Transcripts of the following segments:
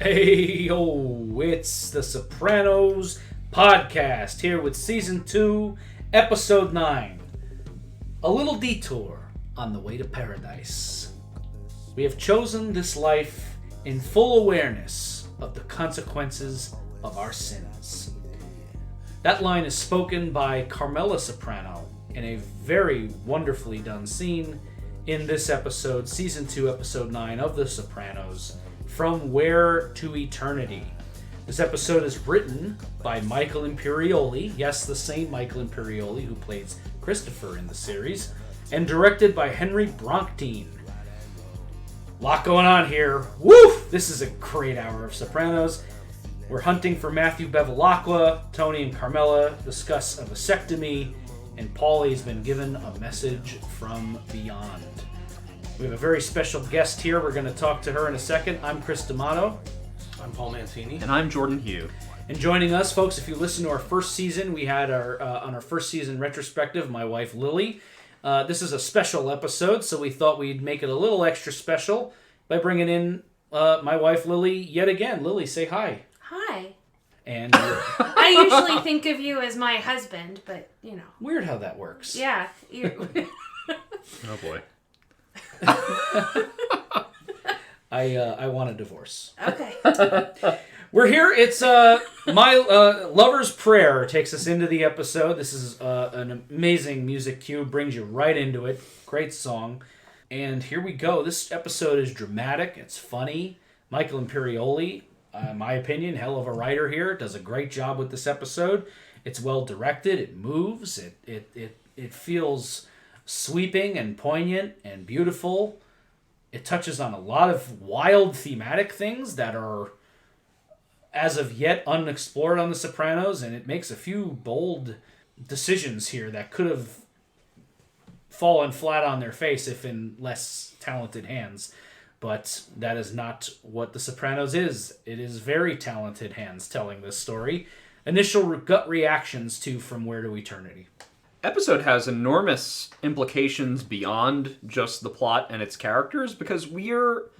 Hey, yo, it's the Sopranos podcast here with Season 2, Episode 9. A little detour on the way to paradise. We have chosen this life in full awareness of the consequences of our sins. That line is spoken by Carmela Soprano in a very wonderfully done scene in this episode, Season 2, Episode 9 of The Sopranos, From Where to Eternity. This episode is written by Michael Imperioli, yes, the same Michael Imperioli who plays Christopher in the series, and directed by Henry Bronchtein. Lot going on here. Woof! This is a great hour of Sopranos. We're hunting for Matthew Bevilacqua. Tony and Carmela discuss a vasectomy, and Paulie's been given a message from beyond. We have a very special guest here. We're going to talk to her in a second. I'm Chris D'Amato. I'm Paul Mancini. And I'm Jordan Hugh. And joining us, folks, if you listen to our first season, we had on our first season retrospective, my wife Lily. This is a special episode, so we thought we'd make it a little extra special by bringing in my wife Lily yet again. Lily, say hi. Hi. And I usually think of you as my husband, but, you know. Weird how that works. Yeah. Oh, boy. I want a divorce. Okay. We're here. It's my lover's prayer takes us into the episode. This is an amazing music cue, brings you right into it. Great song. And here we go. This episode is dramatic. It's funny. Michael Imperioli, in my opinion, hell of a writer here, does a great job with this episode. It's well directed. It moves. It feels sweeping and poignant and beautiful. It touches on a lot of wild thematic things that are as of yet unexplored on The Sopranos, and it makes a few bold decisions here that could have fallen flat on their face if in less talented hands. But that is not what The Sopranos is. It is very talented hands telling this story. Initial gut reactions to From Where to Eternity. Episode has enormous implications beyond just the plot and its characters, because we're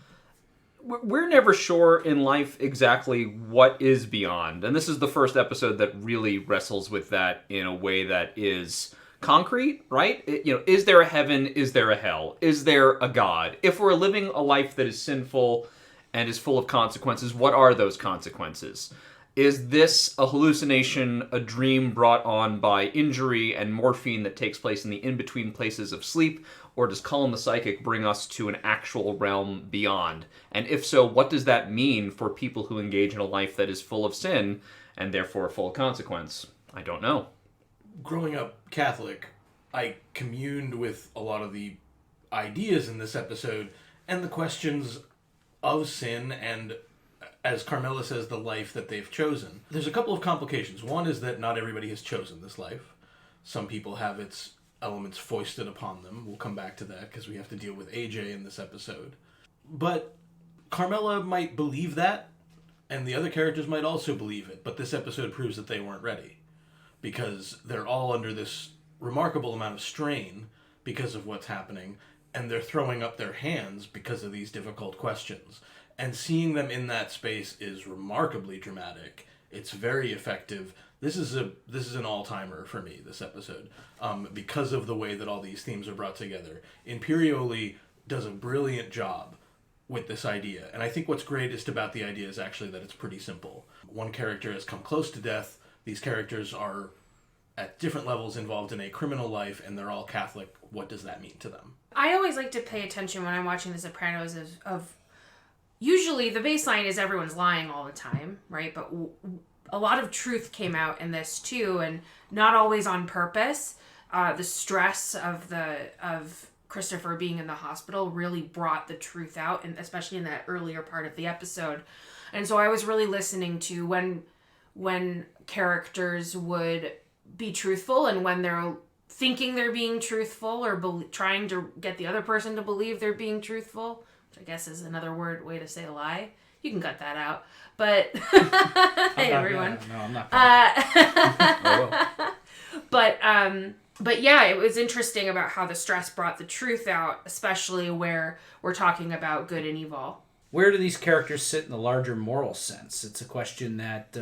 never sure in life exactly what is beyond. And this is the first episode that really wrestles with that in a way that is concrete, right? Is there a heaven? Is there a hell? Is there a God? If we're living a life that is sinful and is full of consequences, what are those consequences? Is this a hallucination, a dream brought on by injury and morphine that takes place in the in-between places of sleep? Or does Cullen the Psychic bring us to an actual realm beyond? And if so, what does that mean for people who engage in a life that is full of sin and therefore full of consequence? I don't know. Growing up Catholic, I communed with a lot of the ideas in this episode and the questions of sin and, as Carmela says, the life that they've chosen. There's a couple of complications. One is that not everybody has chosen this life. Some people have its elements foisted upon them. We'll come back to that because we have to deal with AJ in this episode. But Carmela might believe that, and the other characters might also believe it, but this episode proves that they weren't ready, because they're all under this remarkable amount of strain because of what's happening, and they're throwing up their hands because of these difficult questions. And seeing them in that space is remarkably dramatic. It's very effective. This is an all-timer for me, this episode, because of the way that all these themes are brought together. Imperioli does a brilliant job with this idea. And I think what's greatest about the idea is actually that it's pretty simple. One character has come close to death. These characters are at different levels involved in a criminal life, and they're all Catholic. What does that mean to them? I always like to pay attention when I'm watching The Sopranos of usually the baseline is everyone's lying all the time, right? But a lot of truth came out in this too, and not always on purpose. The stress of Christopher being in the hospital really brought the truth out, and especially in that earlier part of the episode. And so I was really listening to when characters would be truthful and when they're thinking they're being truthful or trying to get the other person to believe they're being truthful, which I guess is another way to say a lie. You can cut that out. But hey, everyone. No, I'm not. But yeah, it was interesting about how the stress brought the truth out, especially where we're talking about good and evil. where do these characters sit in the larger moral sense? It's a question that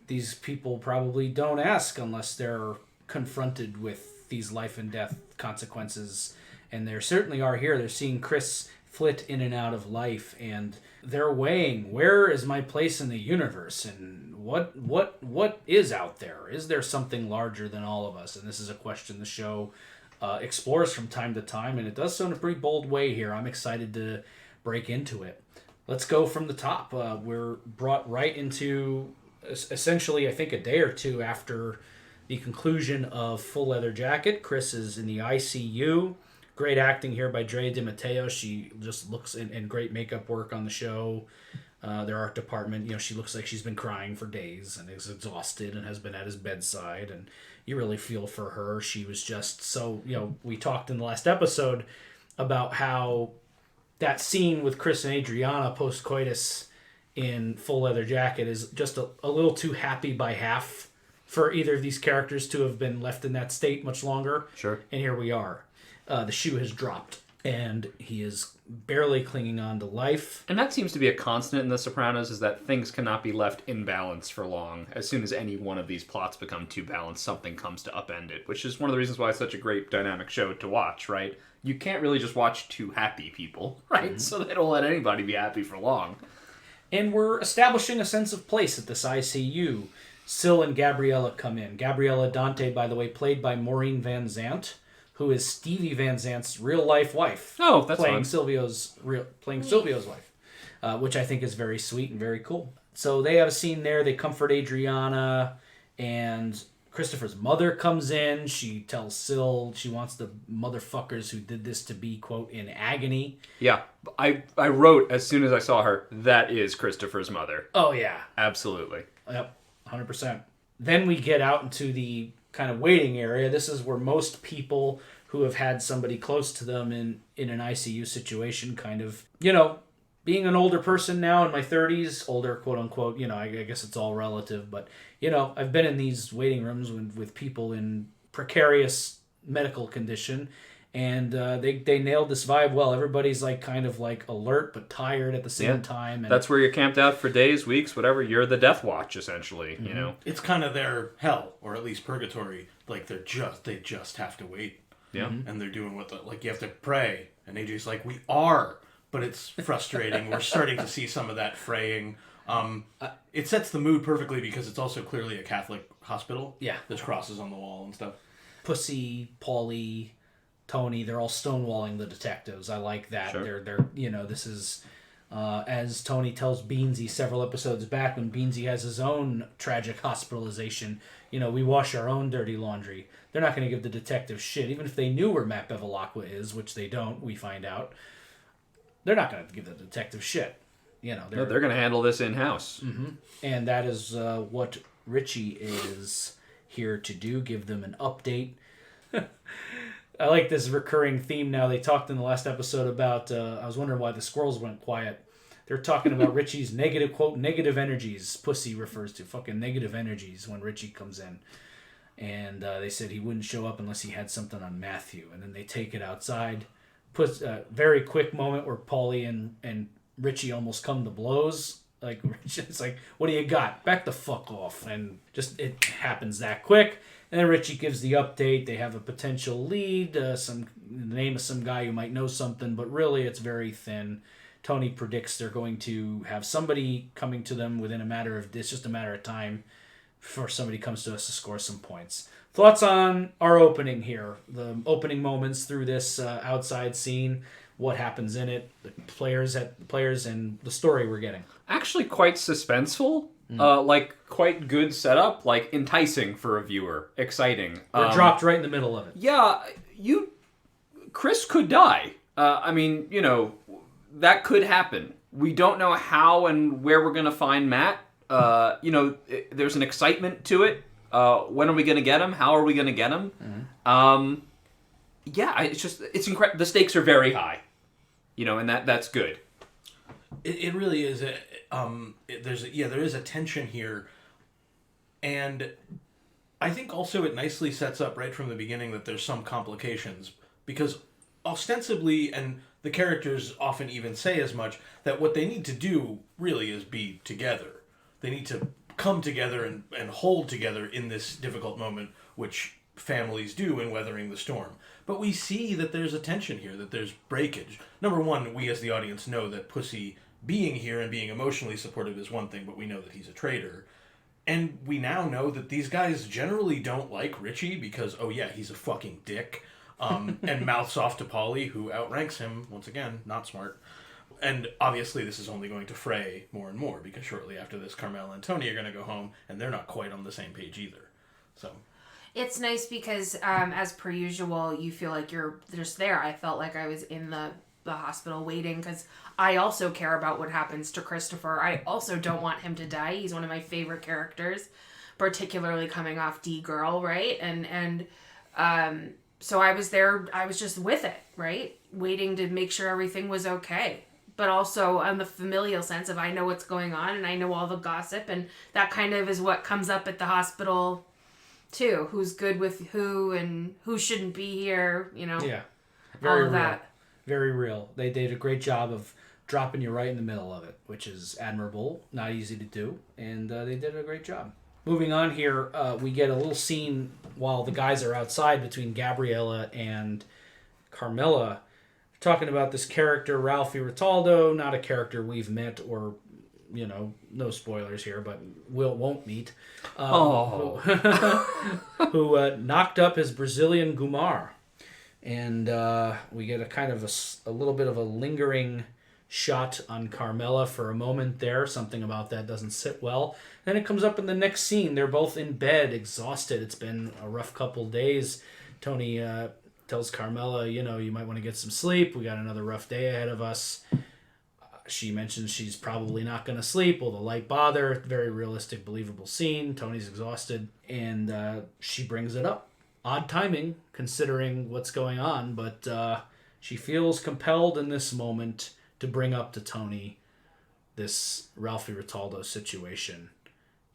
these people probably don't ask unless they're confronted with these life and death consequences. And there certainly are here. They're seeing Chris flit in and out of life, and they're weighing, where is my place in the universe, and what is out there? Is there something larger than all of us? And this is a question the show explores from time to time, and it does so in a pretty bold way here. I'm excited to break into it. Let's go from the top. We're brought right into essentially, I think, a day or two after the conclusion of Full Leather Jacket. Chris is in the ICU. Great acting here by Drea DiMatteo. She just looks and great makeup work on the show. Their art department, she looks like she's been crying for days and is exhausted and has been at his bedside. And you really feel for her. She was just so, we talked in the last episode about how that scene with Chris and Adriana post-coitus in Full Leather Jacket is just a little too happy by half for either of these characters to have been left in that state much longer. Sure. And here we are. The shoe has dropped, and he is barely clinging on to life. And that seems to be a constant in The Sopranos, is that things cannot be left in balance for long. As soon as any one of these plots become too balanced, something comes to upend it, which is one of the reasons why it's such a great dynamic show to watch, right? You can't really just watch two happy people, right? Mm-hmm. So they don't let anybody be happy for long. And we're establishing a sense of place at this ICU. Sil and Gabriella come in. Gabriella Dante, by the way, played by Maureen Van Zandt, who is Stevie Van Zandt's real-life wife. Oh, that's playing fun. Silvio's wife, which I think is very sweet and very cool. So they have a scene there. They comfort Adriana, and Christopher's mother comes in. She tells Sil she wants the motherfuckers who did this to be, quote, in agony. Yeah, I wrote as soon as I saw her, that is Christopher's mother. Oh, yeah. Absolutely. Yep, 100%. Then we get out into the kind of waiting area. This is where most people who have had somebody close to them in an ICU situation kind of, being an older person now in my 30s, older, quote unquote, I guess it's all relative, but, I've been in these waiting rooms with people in precarious medical condition, and they nailed this vibe well. Everybody's kind of alert but tired at the same time. And that's where you're camped out for days, weeks, whatever. You're the death watch, essentially. Mm-hmm. It's kind of their hell, or at least purgatory. They just have to wait. Yeah. And they're doing you have to pray. And AJ's like, we are, but it's frustrating. We're starting to see some of that fraying. It sets the mood perfectly because it's also clearly a Catholic hospital. Yeah. There's crosses on the wall and stuff. Pussy, Paulie, Tony, they're all stonewalling the detectives. I like that. Sure. They're this is as Tony tells Beansy several episodes back when Beansy has his own tragic hospitalization. We wash our own dirty laundry. They're not going to give the detectives shit, even if they knew where Matt Bevilacqua is, which they don't. We find out they're not going to give the detective shit. They're going to handle this in house. Mm-hmm. And that is what Richie is here to do. Give them an update. I like this recurring theme now. They talked in the last episode about, I was wondering why the squirrels went quiet. They're talking about Richie's negative, quote, negative energies. Pussy refers to fucking negative energies when Richie comes in. And they said he wouldn't show up unless he had something on Matthew. And then they take it outside. Puts a very quick moment where Paulie and Richie almost come to blows. It's like, what do you got? Back the fuck off. And just, it happens that quick. And then Richie gives the update. They have a potential lead, the name of some guy who might know something, but really it's very thin. Tony predicts they're going to have somebody coming to them within it's just a matter of time before somebody comes to us to score some points. Thoughts on our opening here, the opening moments through this outside scene, what happens in it, the players and the story we're getting. Actually quite suspenseful. Quite good setup, enticing for a viewer, exciting. We're dropped right in the middle of it. Yeah, Chris could die. That could happen. We don't know how and where we're going to find Matt. There's an excitement to it. When are we going to get him? How are we going to get him? Mm-hmm. It's incredible. The stakes are very high, and that's good. It really is. There is a tension here, and I think also it nicely sets up right from the beginning that there's some complications because ostensibly, and the characters often even say as much, that what they need to do really is be together. They need to come together and hold together in this difficult moment, which families do in weathering the storm. But we see that there's a tension here, that there's breakage. Number one, we as the audience know that Pussy being here and being emotionally supportive is one thing, but we know that he's a traitor. And we now know that these guys generally don't like Richie because, oh yeah, he's a fucking dick. And mouths off to Paulie, who outranks him, once again, not smart. And obviously this is only going to fray more and more, because shortly after this, Carmel and Tony are going to go home, and they're not quite on the same page either. So it's nice because, as per usual, you feel like you're just there. I felt like I was in the hospital waiting, because I also care about what happens to Christopher. I also don't want him to die. He's one of my favorite characters, particularly coming off D-Girl, right? And so I was there, I was just with it, right? Waiting to make sure everything was okay. But also on the familial sense of I know what's going on and I know all the gossip, and that kind of is what comes up at the hospital too. Who's good with who and who shouldn't be here, you know? Yeah. Very all of real. that. Very real. They did a great job of dropping you right in the middle of it, which is admirable, not easy to do, and they did a great job. Moving on here, we get a little scene while the guys are outside between Gabriella and Carmela, talking about this character, Ralphie Ritaldo, not a character we've met or, you know, no spoilers here, but won't meet, who knocked up his Brazilian Gumar. And we get a kind of a little bit of a lingering shot on Carmela for a moment there. Something about that doesn't sit well. Then it comes up in the next scene. They're both in bed, exhausted. It's been a rough couple days. Tony tells Carmela, you know, you might want to get some sleep. We got another rough day ahead of us. She mentions she's probably not going to sleep. Will the light bother? Very realistic, believable scene. Tony's exhausted. And she brings it up. Odd timing, considering what's going on, but she feels compelled in this moment to bring up to Tony this Ralphie Ritaldo situation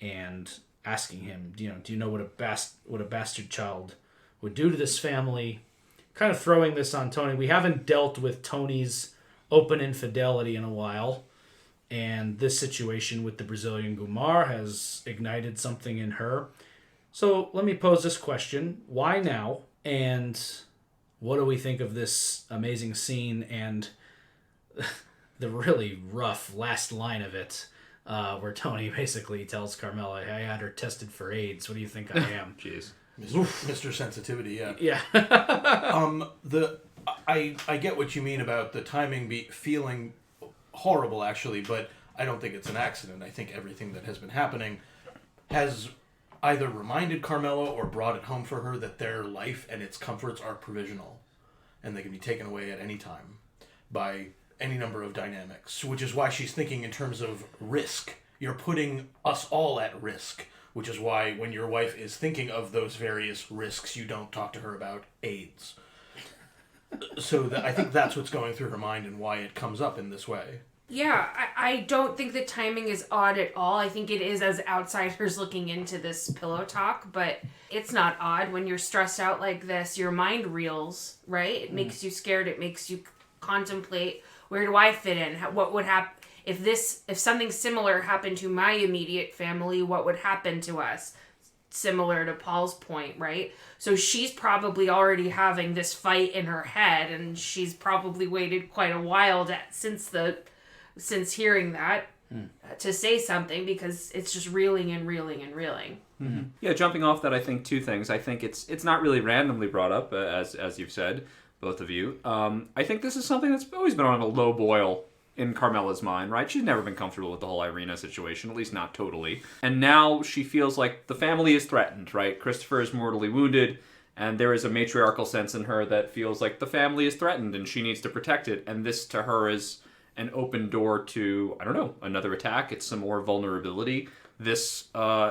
and asking him, do you know what a bastard child would do to this family? Kind of throwing this on Tony. We haven't dealt with Tony's open infidelity in a while, and this situation with the Brazilian Gumar has ignited something in her. So let me pose this question. Why now? And what do we think of this amazing scene and the really rough last line of it, where Tony basically tells Carmela, I had her tested for AIDS. What do you think I am? Jeez. Mr. Sensitivity, yeah. Yeah. I get what you mean about the timing feeling horrible, actually, but I don't think it's an accident. I think everything that has been happening has either reminded Carmela or brought it home for her that their life and its comforts are provisional, and they can be taken away at any time by any number of dynamics, which is why she's thinking in terms of risk. You're putting us all at risk, which is why when your wife is thinking of those various risks, you don't talk to her about AIDS. So I think that's what's going through her mind and why it comes up in this way. Yeah, I don't think the timing is odd at all. I think it is as outsiders looking into this pillow talk, but it's not odd. When you're stressed out like this, your mind reels, right? It makes you scared. It makes you contemplate, where do I fit in? What would happen if something similar happened to my immediate family? What would happen to us? Similar to Paul's point, right? So she's probably already having this fight in her head, and she's probably waited quite a while since hearing that to say something, because it's just reeling and reeling and reeling. Mm-hmm. Yeah, jumping off that, I think two things. I think it's not really randomly brought up, as you've said, both of you. I think this is something that's always been on a low boil in Carmela's mind, right? She's never been comfortable with the whole Irina situation, at least not totally. And now she feels like the family is threatened, right? Christopher is mortally wounded, and there is a matriarchal sense in her that feels like the family is threatened and she needs to protect it. And this to her is an open door to, I don't know, another attack. It's some more vulnerability. This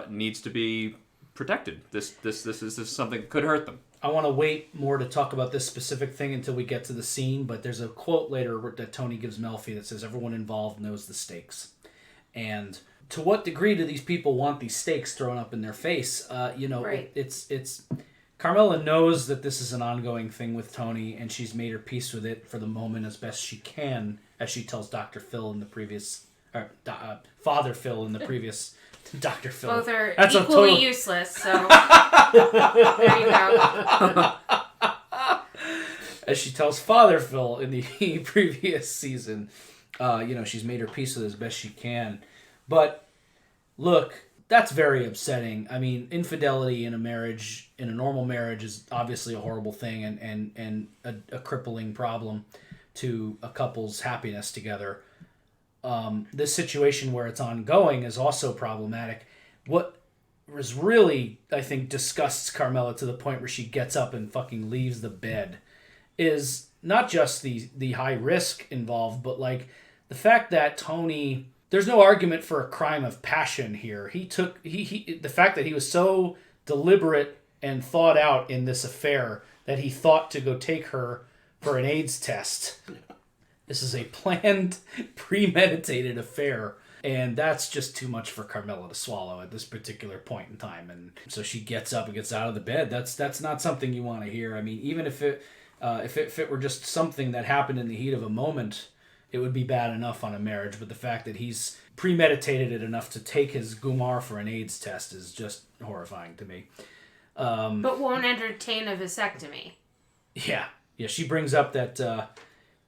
needs to be protected. This is something that could hurt them. I want to wait more to talk about this specific thing until we get to the scene, but there's a quote later that Tony gives Melfi that says, everyone involved knows the stakes. And to what degree do these people want these stakes thrown up in their face? Right. It's Carmela knows that this is an ongoing thing with Tony, and she's made her peace with it for the moment as best she can, as she tells Dr. Phil in the previous... Father Phil in the previous... Dr. Phil. Both are That's equally useless, so... there you go. As she tells Father Phil in the previous season, she's made her peace with it as best she can. But, look, that's very upsetting. I mean, infidelity in a marriage, in a normal marriage, is obviously a horrible thing and a crippling problem to a couple's happiness together. This situation where it's ongoing is also problematic. What was really, I think, disgusts Carmela to the point where she gets up and fucking leaves the bed is not just the high risk involved, but like the fact that Tony, there's no argument for a crime of passion here. The fact that he was so deliberate and thought out in this affair that he thought to go take her for an AIDS test. This is a planned, premeditated affair, and that's just too much for Carmela to swallow at this particular point in time. And so she gets up and gets out of the bed. That's not something you want to hear. I mean, even if it were just something that happened in the heat of a moment, it would be bad enough on a marriage. But the fact that he's premeditated it enough to take his Gumar for an AIDS test is just horrifying to me. But won't entertain a vasectomy. Yeah. She brings up that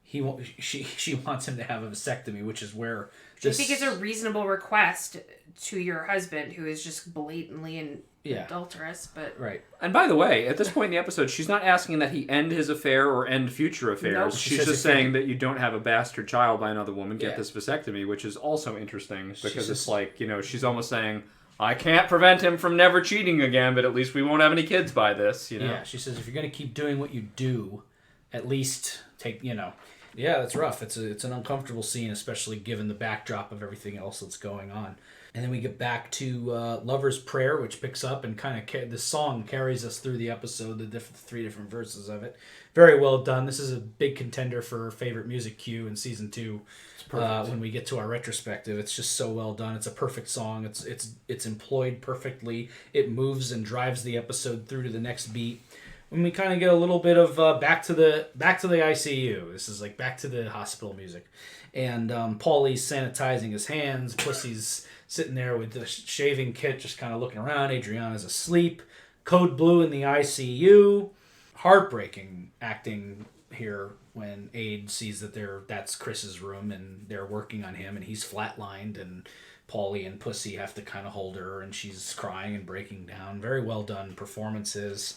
she wants him to have a vasectomy, which is where I think it's a reasonable request to your husband, who is just blatantly adulterous. But right. And by the way, at this point in the episode, she's not asking that he end his affair or end future affairs. Nope. She's just saying that you don't have a bastard child by another woman, get this vasectomy, which is also interesting because it's like, she's almost saying, I can't prevent him from never cheating again, but at least we won't have any kids by this, Yeah, she says, if you're going to keep doing what you do, at least take, Yeah, that's rough. It's an uncomfortable scene, especially given the backdrop of everything else that's going on. And then we get back to Lover's Prayer, which picks up and kind of the song carries us through the episode, the three different verses of it. Very well done. This is a big contender for favorite music cue in season 2. When we get to our retrospective, it's just so well done. It's a perfect song. It's employed perfectly. It moves and drives the episode through to the next beat. When we kind of get a little bit of back to the ICU. This is like back to the hospital music. And Paulie's sanitizing his hands. Pussy's sitting there with the shaving kit, just kind of looking around. Adriana's asleep. Code Blue in the ICU. Heartbreaking acting here when Aide sees that that's Chris's room and they're working on him and he's flatlined and Paulie and Pussy have to kind of hold her and she's crying and breaking down. Very well done performances.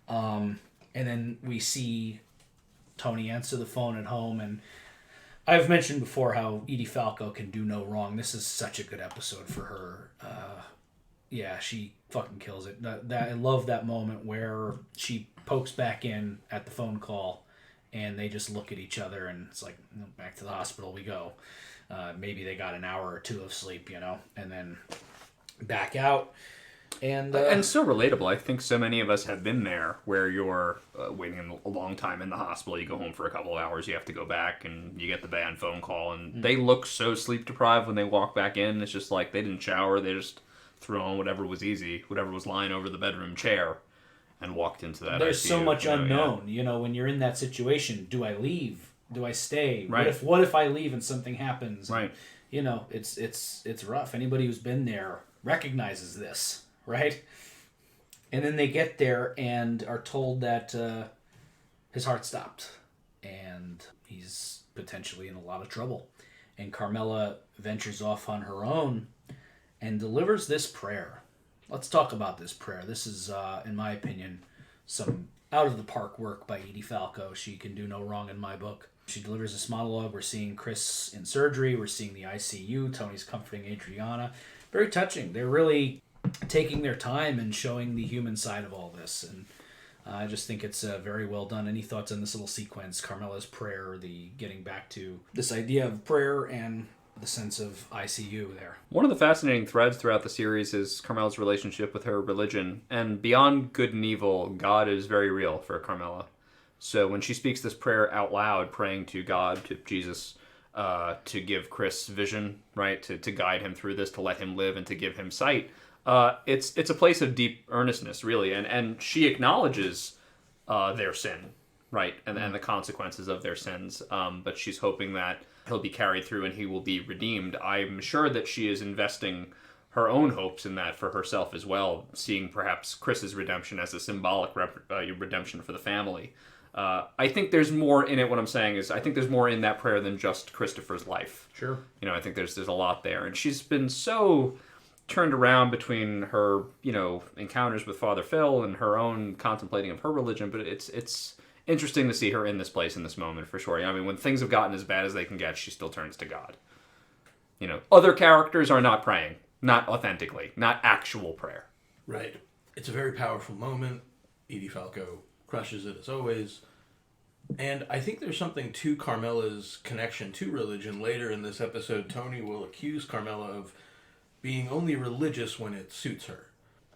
And then we see Tony answer the phone at home, and I've mentioned before how Edie Falco can do no wrong. This is such a good episode for her. She fucking kills it. I love that moment where she pokes back in at the phone call, and they just look at each other, and it's like, back to the hospital we go. Maybe they got an hour or two of sleep, and then back out. And so relatable. I think so many of us have been there where you're waiting a long time in the hospital. You go home for a couple of hours. You have to go back and you get the bad phone call. And they look so sleep deprived when they walk back in. It's just like they didn't shower. They just threw on whatever was easy, whatever was lying over the bedroom chair and walked into that There's ICU, so much unknown. When you're in that situation, do I leave? Do I stay? Right. What if I leave and something happens? Right. It's rough. Anybody who's been there recognizes this. Right? And then they get there and are told that his heart stopped and he's potentially in a lot of trouble. And Carmela ventures off on her own and delivers this prayer. Let's talk about this prayer. This is, in my opinion, some out-of-the-park work by Edie Falco. She can do no wrong in my book. She delivers this monologue. We're seeing Chris in surgery. We're seeing the ICU. Tony's comforting Adriana. Very touching. They're really taking their time and showing the human side of all this, and I just think it's very well done. Any thoughts on this little sequence, Carmela's prayer, the getting back to this idea of prayer and the sense of ICU there? One of the fascinating threads throughout the series is Carmela's relationship with her religion, and beyond good and evil, God is very real for Carmela. So when she speaks this prayer out loud, praying to God, to Jesus, to give Chris vision, right, to guide him through this, to let him live and to give him sight, It's a place of deep earnestness, really, and she acknowledges their sin, right, and the consequences of their sins. But she's hoping that he'll be carried through and he will be redeemed. I'm sure that she is investing her own hopes in that for herself as well, seeing perhaps Chris's redemption as a symbolic redemption for the family. I think there's more in it. What I'm saying is, I think there's more in that prayer than just Christopher's life. Sure. I think there's a lot there, and she's been so turned around between her, encounters with Father Phil and her own contemplating of her religion. But it's interesting to see her in this place in this moment for sure. I mean, when things have gotten as bad as they can get, she still turns to God. Other characters are not praying, not authentically, not actual prayer. Right. It's a very powerful moment. Edie Falco crushes it as always. And I think there's something to Carmela's connection to religion. Later in this episode, Tony will accuse Carmela of being only religious when it suits her.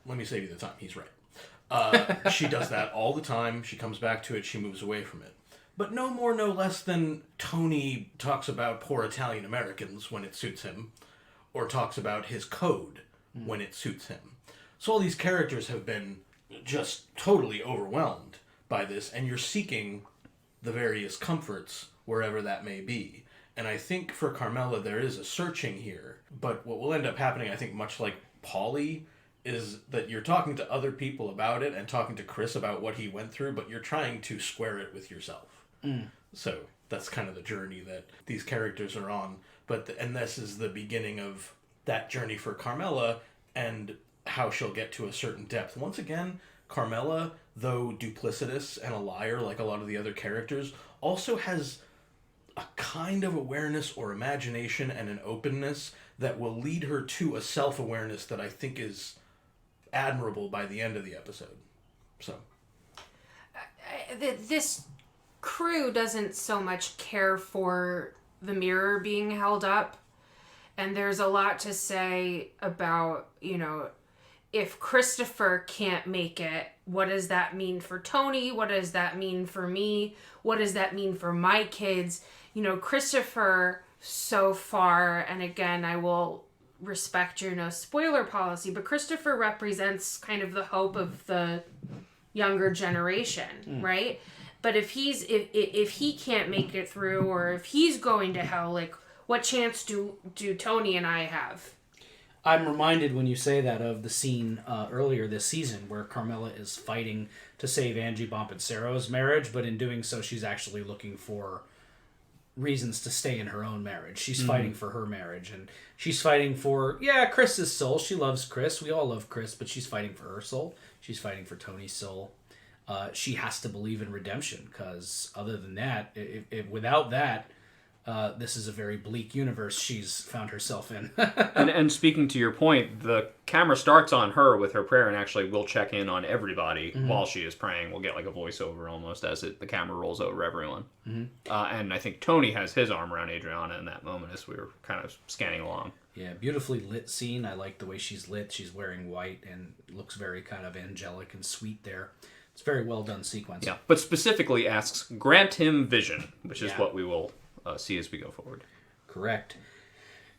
Let me save you the time. He's right. She does that all the time. She comes back to it. She moves away from it. But no more, no less than Tony talks about poor Italian Americans when it suits him, or talks about his code when it suits him. So all these characters have been just totally overwhelmed by this, and you're seeking the various comforts wherever that may be. And I think for Carmela there is a searching here, but what will end up happening, I think much like Paulie, is that you're talking to other people about it and talking to Chris about what he went through, but you're trying to square it with yourself. So that's kind of the journey that these characters are on. And this is the beginning of that journey for Carmela and how she'll get to a certain depth. Once again, Carmela, though duplicitous and a liar like a lot of the other characters, also has a kind of awareness or imagination and an openness that will lead her to a self-awareness that I think is admirable by the end of the episode. So this crew doesn't so much care for the mirror being held up, and there's a lot to say about, if Christopher can't make it, what does that mean for Tony? What does that mean for me? What does that mean for my kids? Christopher so far, and again, I will respect your no spoiler policy, but Christopher represents kind of the hope of the younger generation, right? But if he can't make it through, or if he's going to hell, like, what chance do Tony and I have? I'm reminded when you say that of the scene earlier this season where Carmela is fighting to save Angie Bonpensero's marriage, but in doing so, she's actually looking for reasons to stay in her own marriage. She's fighting for her marriage, and she's fighting for, Chris's soul. She loves Chris. We all love Chris, but she's fighting for her soul. She's fighting for Tony's soul. She has to believe in redemption, because other than that, without that, this is a very bleak universe she's found herself in. and speaking to your point, the camera starts on her with her prayer, and actually will check in on everybody while she is praying. We'll get like a voiceover almost as the camera rolls over everyone. And I think Tony has his arm around Adriana in that moment as we were kind of scanning along. Yeah, beautifully lit scene. I like the way she's lit. She's wearing white and looks very kind of angelic and sweet there. It's a very well done sequence. Yeah, but specifically asks, grant him vision, which is what we will see as we go forward. Correct.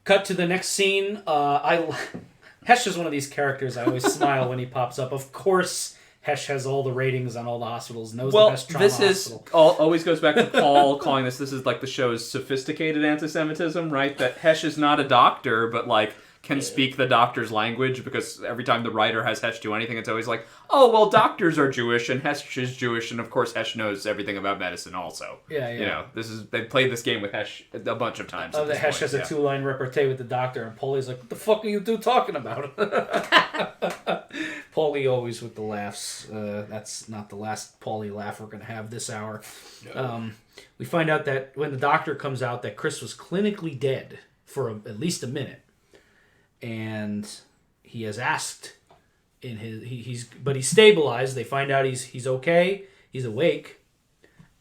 Cut to the next scene. Hesh is one of these characters I always smile when he pops up. Of course, Hesh has all the ratings on all the hospitals, knows the best trauma hospital. Always goes back to Paul calling this is like the show's sophisticated anti-Semitism, right? That Hesh is not a doctor, but like can speak the doctor's language, because every time the writer has Hesh do anything, it's always like, oh, well, doctors are Jewish and Hesh is Jewish, and of course Hesh knows everything about medicine also. They've played this game with Hesh a bunch of times. The Hesh has a 2-line repartee with the doctor, and Paulie's like, what the fuck are you two talking about? Paulie always with the laughs. That's not the last Paulie laugh we're going to have this hour. No. We find out that when the doctor comes out that Chris was clinically dead for at least a minute. And he has asked but he's stabilized. They find out he's okay, he's awake,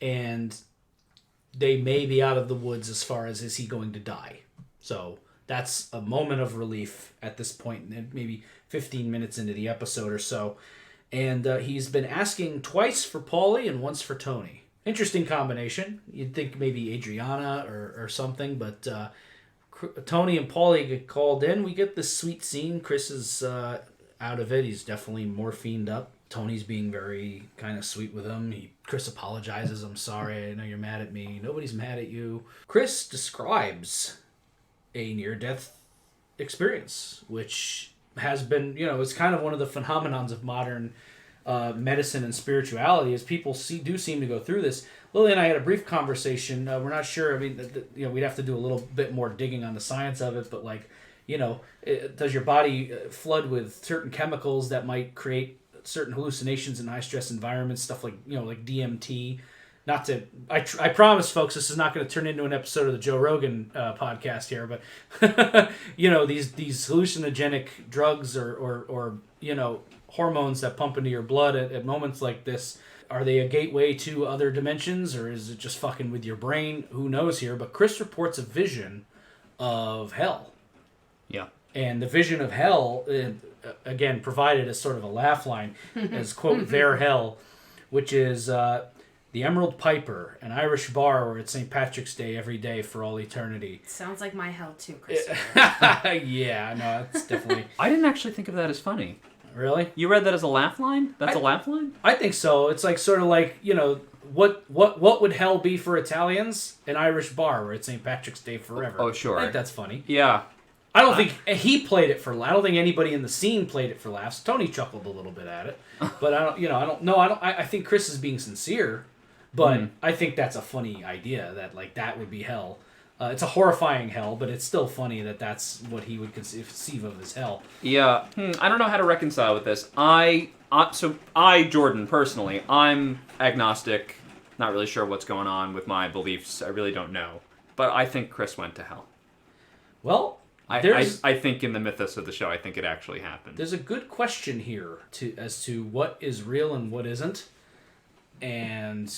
and they may be out of the woods as far as is he going to die. So that's a moment of relief at this point, maybe 15 minutes into the episode or so. And he's been asking twice for Paulie and once for Tony. Interesting combination. You'd think maybe Adriana or something, but Tony and Paulie get called in. We get this sweet scene. Chris is out of it. He's definitely morphined up. Tony's being very kind of sweet with him. Chris apologizes. I'm sorry. I know you're mad at me. Nobody's mad at you. Chris describes a near-death experience, which has been, it's kind of one of the phenomenons of modern medicine and spirituality, is people do seem to go through this. Lily and I had a brief conversation. We're not sure. I mean, we'd have to do a little bit more digging on the science of it, but does your body flood with certain chemicals that might create certain hallucinations in high stress environments, stuff like like DMT. Not to, I promise, folks, this is not going to turn into an episode of the Joe Rogan podcast here, but these hallucinogenic drugs or hormones that pump into your blood at moments like this, are they a gateway to other dimensions, or is it just fucking with your brain? Who knows here? But Chris reports a vision of hell. Yeah. And the vision of hell, again, provided as sort of a laugh line, as, quote, their hell, which is the Emerald Piper, an Irish bar where it's St. Patrick's Day every day for all eternity. Sounds like my hell too, Christopher. Yeah, no, that's definitely... I didn't actually think of that as funny. Really? You read that as a laugh line? That's a laugh line? I think so. It's like sort of like, what would hell be for Italians? An Irish bar where it's St. Patrick's Day forever. Oh, sure. I think that's funny. Yeah. I don't think he played it for laughs. I don't think anybody in the scene played it for laughs. Tony chuckled a little bit at it, but I think Chris is being sincere, but I think that's a funny idea that that would be hell. It's a horrifying hell, but it's still funny that that's what he would conceive of as hell. Yeah. I don't know how to reconcile with this. Jordan, personally, I'm agnostic, not really sure what's going on with my beliefs. I really don't know. But I think Chris went to hell. Well... I think in the mythos of the show, I think it actually happened. There's a good question here as to what is real and what isn't. And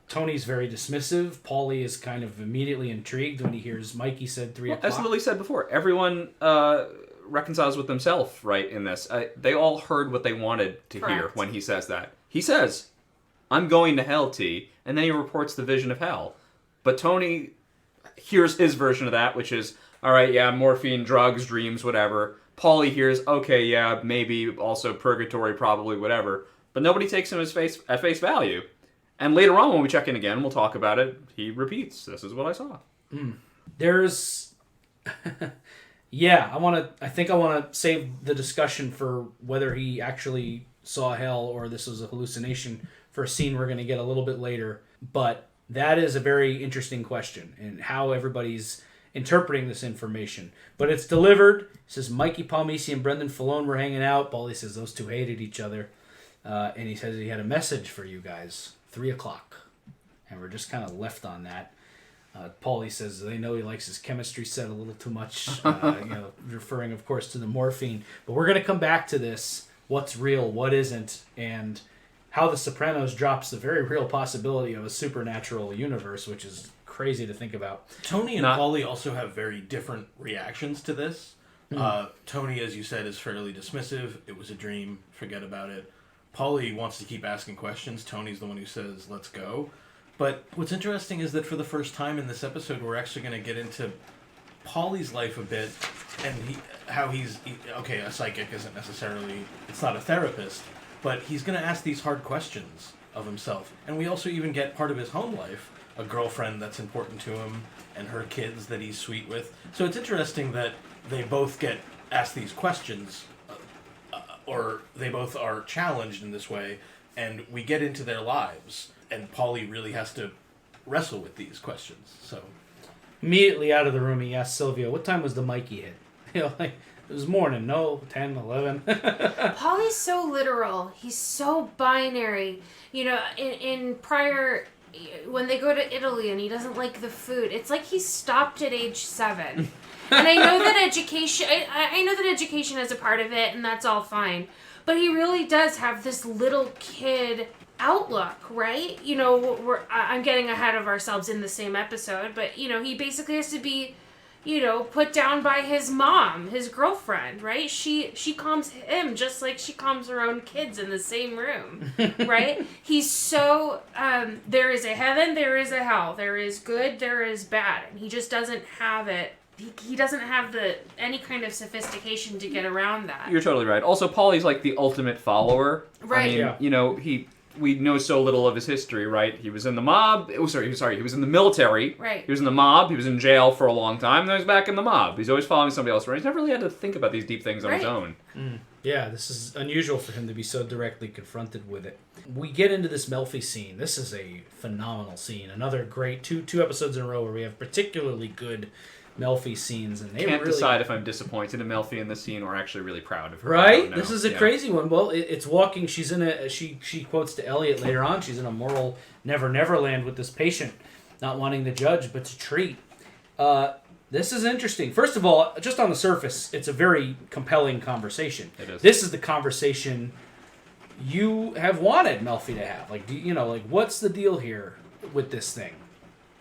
Tony's very dismissive. Paulie is kind of immediately intrigued when he hears Mikey said 3 o'clock. As Lily said before, everyone reconciles with themselves, right, in this. They all heard what they wanted to hear when he says that. He says, I'm going to hell, T, and then he reports the vision of hell. But Tony hears his version of that, which is... all right, yeah, morphine, drugs, dreams, whatever. Paulie hears, okay, yeah, maybe also purgatory, probably, whatever. But nobody takes him at face value. And later on, when we check in again, we'll talk about it, he repeats, this is what I saw. There's... yeah, I think I want to save the discussion for whether he actually saw hell or this was a hallucination for a scene we're going to get a little bit later. But that is a very interesting question, and how everybody's interpreting this information. But it's delivered. It says Mikey Palmisi and Brendan Filone were hanging out. Paulie says those two hated each other. And he says he had a message for you guys. 3 o'clock. And we're just kind of left on that. Paulie says they know he likes his chemistry set a little too much. Referring, of course, to the morphine. But we're going to come back to this. What's real, what isn't, and how The Sopranos drops the very real possibility of a supernatural universe, which is crazy to think about. Tony and Paulie also have very different reactions to this. Tony, as you said, is fairly dismissive. It was a dream. Forget about it. Paulie wants to keep asking questions. Tony's the one who says, let's go. But what's interesting is that for the first time in this episode, we're actually going to get into Paulie's life a bit, and a psychic isn't necessarily, it's not a therapist, but he's going to ask these hard questions of himself. And we also even get part of his home life, a girlfriend that's important to him, and her kids that he's sweet with. So it's interesting that they both get asked these questions, or they both are challenged in this way, and we get into their lives, and Paulie really has to wrestle with these questions. So immediately out of the room, he asked Sylvia, what time was the Mikey hit? It was morning, no, 10, 11. Paulie's so literal. He's so binary. In prior... when they go to Italy and he doesn't like the food, it's like he stopped at age 7. And I know that education, I know that education is a part of it, and that's all fine. But he really does have this little kid outlook, right? I'm getting ahead of ourselves in the same episode, but he basically has to be, put down by his mom, his girlfriend, right? She calms him just like she calms her own kids in the same room, right? He's so, there is a heaven, there is a hell, there is good, there is bad, and he just doesn't have it. he doesn't have any kind of sophistication to get around that. You're totally right. Also, Paulie's like the ultimate follower. Right. I mean, Yeah. you know, we know so little of his history, right? He was in the mob. He was in the military. Right. He was in the mob. He was in jail for a long time. Then he was back in the mob. He's always following somebody else around. He's never really had to think about these deep things on his own. Yeah, this is unusual for him to be so directly confronted with it. We get into this Melfi scene. This is a phenomenal scene. Another great two episodes in a row where we have particularly good Melfi scenes, and they Can't really decide if I'm disappointed in Melfi in this scene or actually really proud of her. Right? This is a crazy one. Well, it's walking. She's in she quotes to Elliot later on. She's in a moral never land with this patient, not wanting to judge but to treat. This is interesting. First of all, just on the surface, it's a very compelling conversation. It is. This is the conversation you have wanted Melfi to have. Like, what's the deal here with this thing?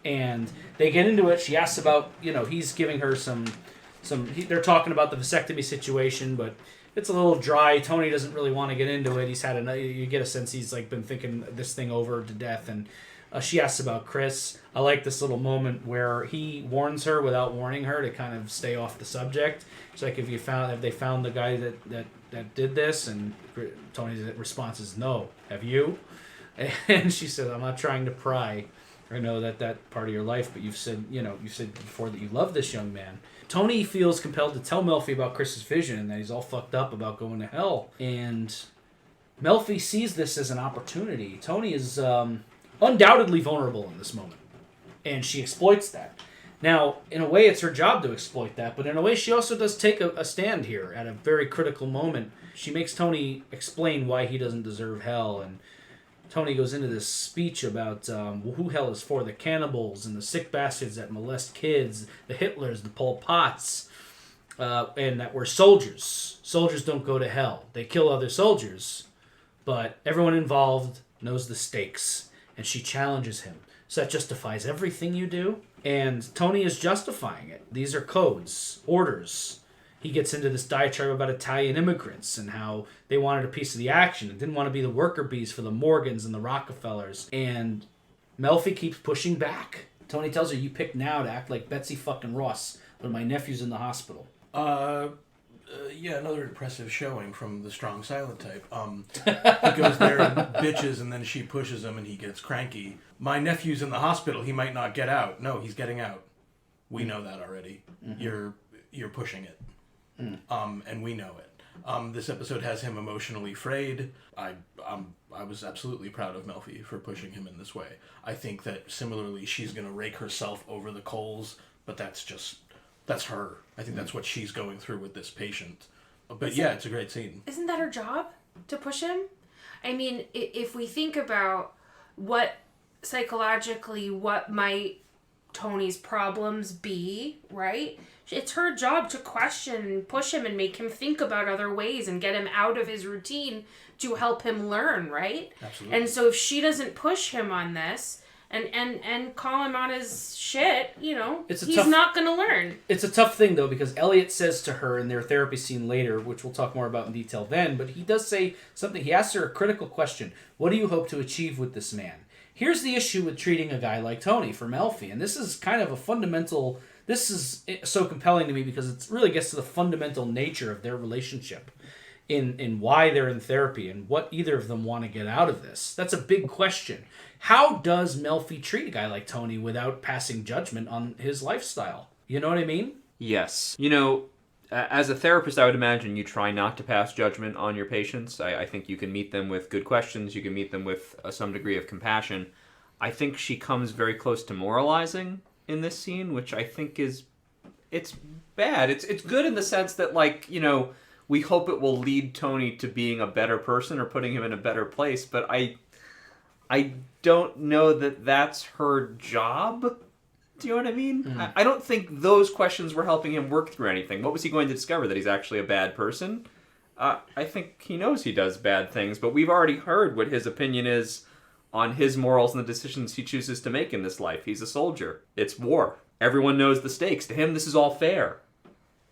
And they get into it. She asks about, he's giving her they're talking about the vasectomy situation, but it's a little dry. Tony doesn't really want to get into it. He's had you get a sense he's like been thinking this thing over to death. And she asks about Chris. I like this little moment where he warns her without warning her to kind of stay off the subject. It's like, have they found the guy that did this? And Tony's response is, no. Have you? And she said, I'm not trying to pry. I know that part of your life, but you've said before that you love this young man. Tony feels compelled to tell Melfi about Chris's vision and that he's all fucked up about going to hell. And Melfi sees this as an opportunity. Tony is undoubtedly vulnerable in this moment, and she exploits that. Now, in a way, it's her job to exploit that, but in a way, she also does take a stand here at a very critical moment. She makes Tony explain why he doesn't deserve hell, and Tony goes into this speech about who hell is for, the cannibals and the sick bastards that molest kids, the Hitlers, the Pol Pots, and that we're soldiers. Soldiers don't go to hell. They kill other soldiers, but everyone involved knows the stakes, and she challenges him. So that justifies everything you do, and Tony is justifying it. These are codes, orders. He gets into this diatribe about Italian immigrants and how they wanted a piece of the action and didn't want to be the worker bees for the Morgans and the Rockefellers. And Melfi keeps pushing back. Tony tells her, you picked now to act like Betsy fucking Ross when my nephew's in the hospital. Yeah, another impressive showing from the strong silent type. He goes there and bitches, and then she pushes him and he gets cranky. My nephew's in the hospital. He might not get out. No, he's getting out. We know that already. Mm-hmm. You're pushing it. And we know it. This episode has him emotionally frayed. I was absolutely proud of Melfi for pushing him in this way. I think that similarly she's going to rake herself over the coals, but that's her. I think that's what she's going through with this patient. But yeah, it's a great scene. Isn't that her job, to push him? I mean, if we think about what might Tony's problems be, right? It's her job to question and push him and make him think about other ways and get him out of his routine to help him learn, right? Absolutely. And so if she doesn't push him on this and call him on his shit, he's not going to learn. It's a tough thing, though, because Elliot says to her in their therapy scene later, which we'll talk more about in detail then, but he does say something. He asks her a critical question. What do you hope to achieve with this man? Here's the issue with treating a guy like Tony for Melfi, and this is kind of a fundamental... This is so compelling to me because it really gets to the fundamental nature of their relationship in why they're in therapy and what either of them want to get out of this. That's a big question. How does Melfi treat a guy like Tony without passing judgment on his lifestyle? You know what I mean? Yes. As a therapist, I would imagine you try not to pass judgment on your patients. I think you can meet them with good questions. You can meet them with some degree of compassion. I think she comes very close to moralizing in this scene, which I think it's bad. It's good in the sense that, we hope it will lead Tony to being a better person or putting him in a better place, but I don't know that that's her job. Do you know what I mean? Mm. I don't think those questions were helping him work through anything. What was he going to discover? That he's actually a bad person? I think he knows he does bad things, but we've already heard what his opinion is on his morals and the decisions he chooses to make in this life. He's a soldier. It's war. Everyone knows the stakes. To him, this is all fair,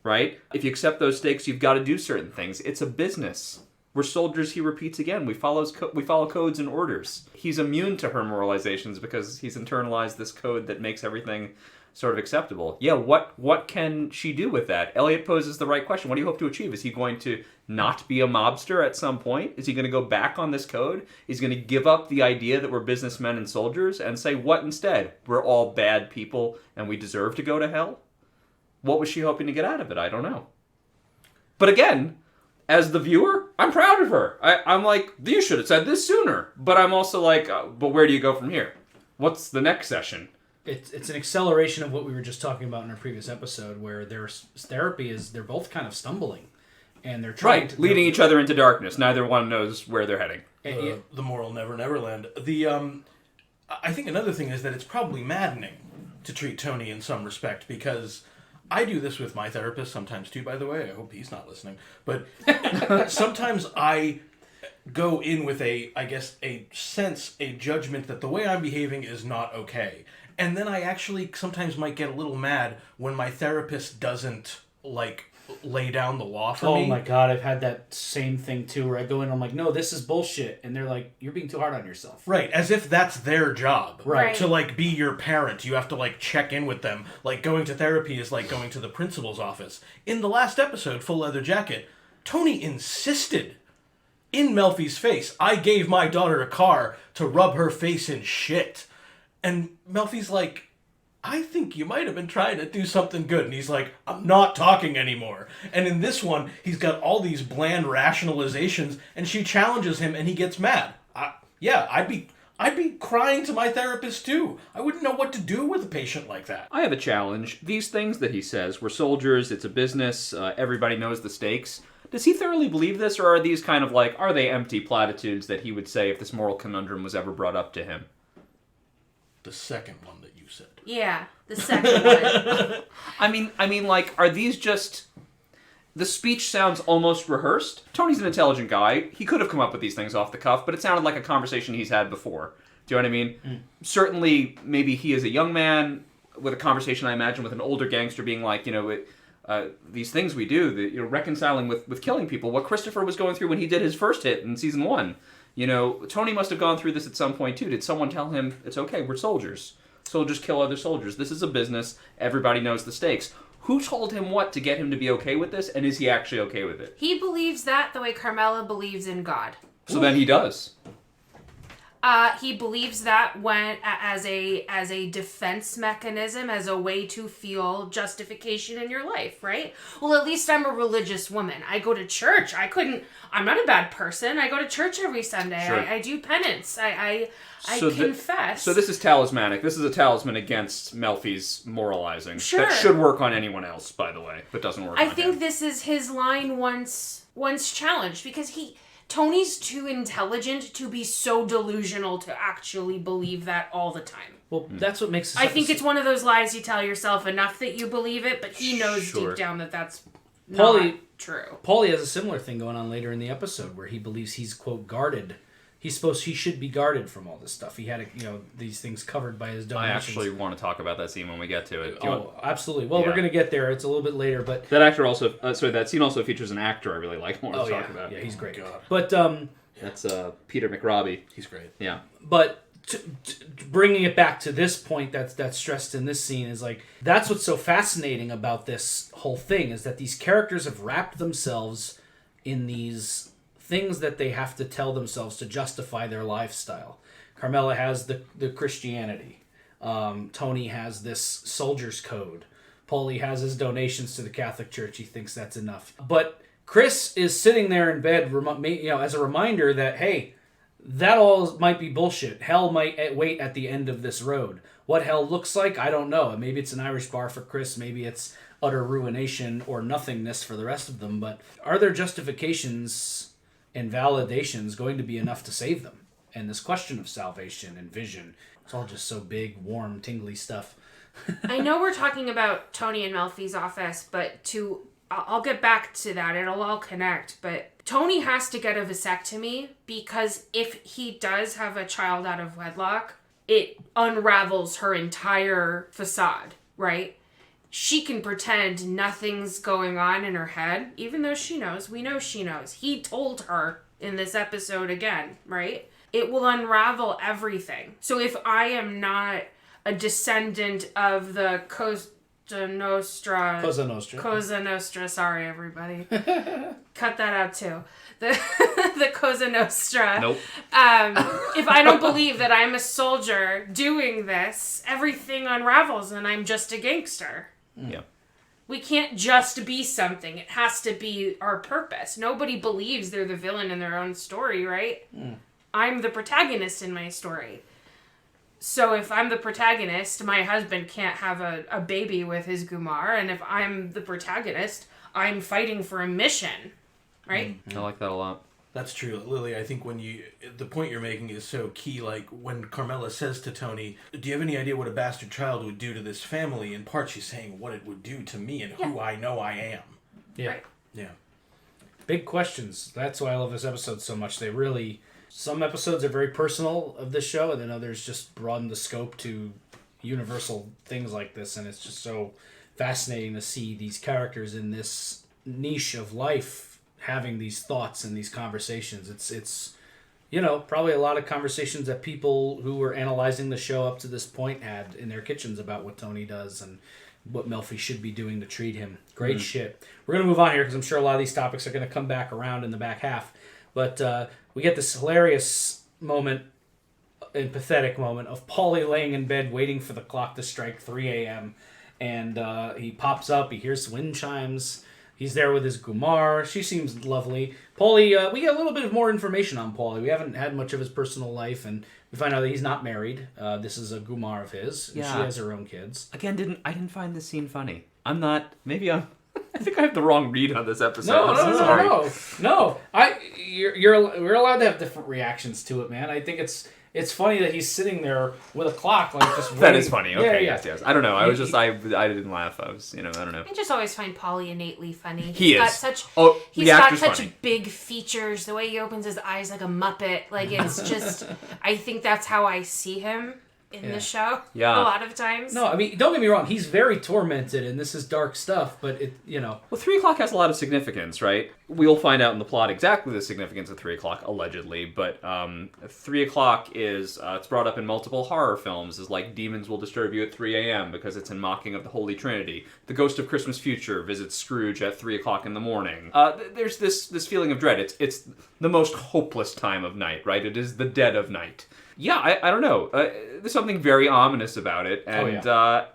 right? If you accept those stakes, you've got to do certain things. It's a business. We're soldiers, he repeats again. We follow codes and orders. He's immune to her moralizations because he's internalized this code that makes everything sort of acceptable. Yeah, what can she do with that? Elliot poses the right question. What do you hope to achieve? Is he going to not be a mobster at some point? Is he going to go back on this code? He's going to give up the idea that we're businessmen and soldiers and say, what instead? We're all bad people and we deserve to go to hell? What was she hoping to get out of it? I don't know. But again, as the viewer, I'm proud of her. I'm like, you should have said this sooner. But I'm also like, but where do you go from here? What's the next session? It's an acceleration of what we were just talking about in our previous episode, where their therapy is they're both kind of stumbling, and they're trying to leading each other into darkness. Neither one knows where they're heading. The moral never land. I think another thing is that it's probably maddening to treat Tony in some respect, because I do this with my therapist sometimes too, by the way. I hope he's not listening. But sometimes I go in with a judgment that the way I'm behaving is not okay. And then I actually sometimes might get a little mad when my therapist doesn't, lay down the law for me. Oh my God, I've had that same thing too, where I go in and I'm like, no, this is bullshit. And they're like, you're being too hard on yourself. Right, as if that's their job. Right. To, be your parent. You have to, check in with them. Going to therapy is like going to the principal's office. In the last episode, Full Leather Jacket, Tony insisted in Melfi's face, I gave my daughter a car to rub her face in shit. And Melfi's like, I think you might have been trying to do something good. And he's like, I'm not talking anymore. And in this one, he's got all these bland rationalizations, and she challenges him, and he gets mad. I'd be crying to my therapist too. I wouldn't know what to do with a patient like that. I have a challenge. These things that he says, we're soldiers, it's a business, everybody knows the stakes. Does he thoroughly believe this, or are these kind of are they empty platitudes that he would say if this moral conundrum was ever brought up to him? The second one that you said. Yeah, the second one. I mean, are these just... The speech sounds almost rehearsed. Tony's an intelligent guy. He could have come up with these things off the cuff, but it sounded like a conversation he's had before. Do you know what I mean? Mm. Certainly, maybe he is a young man with a conversation, I imagine, with an older gangster being like, these things we do, reconciling with killing people. What Christopher was going through when he did his first hit in season 1. Tony must have gone through this at some point, too. Did someone tell him, it's okay, we're soldiers. Soldiers kill other soldiers. This is a business. Everybody knows the stakes. Who told him what to get him to be okay with this, and is he actually okay with it? He believes that the way Carmela believes in God. So then he does. He believes that as a defense mechanism, as a way to feel justification in your life, right? Well, at least I'm a religious woman. I go to church. I'm not a bad person. I go to church every Sunday. Sure. I do penance. I confess. So this is talismanic. This is a talisman against Melfi's moralizing. Sure. That should work on anyone else, by the way, but doesn't work on him. I think this is his line once challenged, because Tony's too intelligent to be so delusional to actually believe that all the time. Well, that's what makes... I think it's one of those lies you tell yourself enough that you believe it, but he knows deep down that that's not true. Paulie has a similar thing going on later in the episode where he believes he's, quote, guarded. He should be guarded from all this stuff. He had, these things covered by his donations. I actually want to talk about that scene when we get to it. Absolutely. Well, we're going to get there. It's a little bit later, but... That actor also... that scene also features an actor I really like. I want to talk about. Yeah, he's great. God. But, that's Peter McRobbie. He's great. Yeah. But bringing it back to this point that's stressed in this scene is that's what's so fascinating about this whole thing, is that these characters have wrapped themselves in these things that they have to tell themselves to justify their lifestyle. Carmela has the Christianity. Tony has this soldier's code. Paulie has his donations to the Catholic Church. He thinks that's enough. But Chris is sitting there in bed, as a reminder that, hey, that all might be bullshit. Hell might wait at the end of this road. What hell looks like, I don't know. Maybe it's an Irish bar for Chris. Maybe it's utter ruination or nothingness for the rest of them. But are there justifications and validations going to be enough to save them? And this question of salvation and vision, it's all just so big, warm, tingly stuff. I know we're talking about Tony and Melfi's office, but I'll get back to that. It'll all connect. But Tony has to get a vasectomy, because if he does have a child out of wedlock, it unravels her entire facade, right? she can pretend nothing's going on in her head, even though she knows. We know she knows. He told her in this episode again, right? It will unravel everything. So if I am not a descendant of the Cosa Nostra, sorry everybody. Cut that out too. The Cosa Nostra. Nope. If I don't believe that I'm a soldier doing this, everything unravels and I'm just a gangster. Yeah. We can't just be something. It has to be our purpose. Nobody believes they're the villain in their own story, right? I'm the protagonist in my story. So if I'm the protagonist, my husband can't have a baby with his Gumar. And if I'm the protagonist, I'm fighting for a mission, right? I like that a lot. That's true, Lily. I think the point you're making is so key. Like when Carmela says to Tony, "Do you have any idea what a bastard child would do to this family?" In part, she's saying what it would do to me and who I know I am. Yeah. Right. Yeah. Big questions. That's why I love this episode so much. They really... Some episodes are very personal of this show, and then others just broaden the scope to universal things like this, and it's just so fascinating to see these characters in this niche of life having these thoughts and these conversations. It's probably a lot of conversations that people who were analyzing the show up to this point had in their kitchens about what Tony does and what Melfi should be doing to treat him. Great shit. We're going to move on here because I'm sure a lot of these topics are going to come back around in the back half. But we get this hilarious moment and pathetic moment of Paulie laying in bed waiting for the clock to strike 3 a.m. And he pops up, he hears wind chimes. He's there with his Gumar. She seems lovely. Paulie, we get a little bit of more information on Paulie. We haven't had much of his personal life, and we find out that he's not married. This is a Gumar of his. And Yeah. She has her own kids. Again, I didn't find this scene funny. I think I have the wrong read on this episode. No. We're allowed to have different reactions to it, man. I think it's funny that he's sitting there with a clock, like just That waiting. is funny. Okay, Yeah. yes. I don't know. I didn't laugh. I don't know. I just always find Paulie innately funny. He He's is. got such The he's got actor's such funny. big features. The way he opens his eyes like a Muppet. Like it's just I think that's how I see him in the show. Yeah. A lot of times. No, I mean, don't get me wrong. He's very tormented, and this is dark stuff. But Well, 3 o'clock has a lot of significance, right? We'll find out in the plot exactly the significance of 3 o'clock, allegedly. But 3 o'clock is, it's brought up in multiple horror films, is like demons will disturb you at 3 a.m. because it's in mocking of the Holy Trinity. The Ghost of Christmas Future visits Scrooge at 3 o'clock in the morning. There's this feeling of dread. It's the most hopeless time of night, right? It is the dead of night. Yeah, I don't know. There's something very ominous about it, and I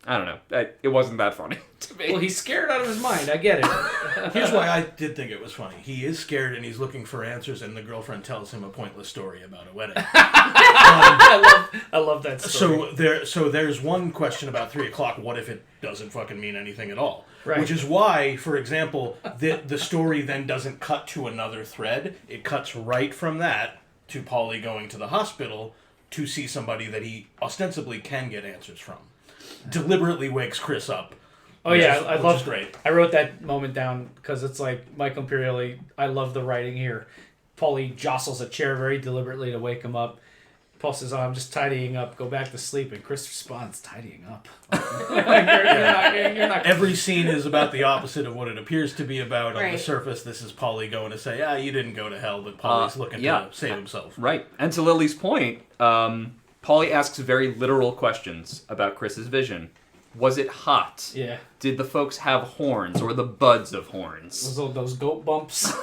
don't know. It wasn't that funny to me. well, he's scared out of his mind. I get it. Here's why I did think it was funny. He is scared and he's looking for answers, and the girlfriend tells him a pointless story about a wedding. I love that story. So there's one question about 3 o'clock. What if it doesn't fucking mean anything at all? Right. Which is why, for example, the story then doesn't cut to another thread. It cuts right from that to Paulie going to the hospital to see somebody that he ostensibly can get answers from. Deliberately wakes Chris up. Oh yeah, which I is love. great. I wrote that moment down because it's like Michael Imperioli. I love the writing here. Paulie jostles a chair very deliberately to wake him up. Paul says, "Oh, I'm just tidying up. Go back to sleep." And Chris responds, "Tidying up." You're not. Every scene is about the opposite of what it appears to be about. On the Right. surface, this is Paulie going to say, you didn't go to hell, but Paulie's looking to save himself. Right. And to Lily's point, Paulie asks very literal questions about Chris's vision. Was it hot? Yeah. Did the folks have horns or the buds of horns? Those goat bumps.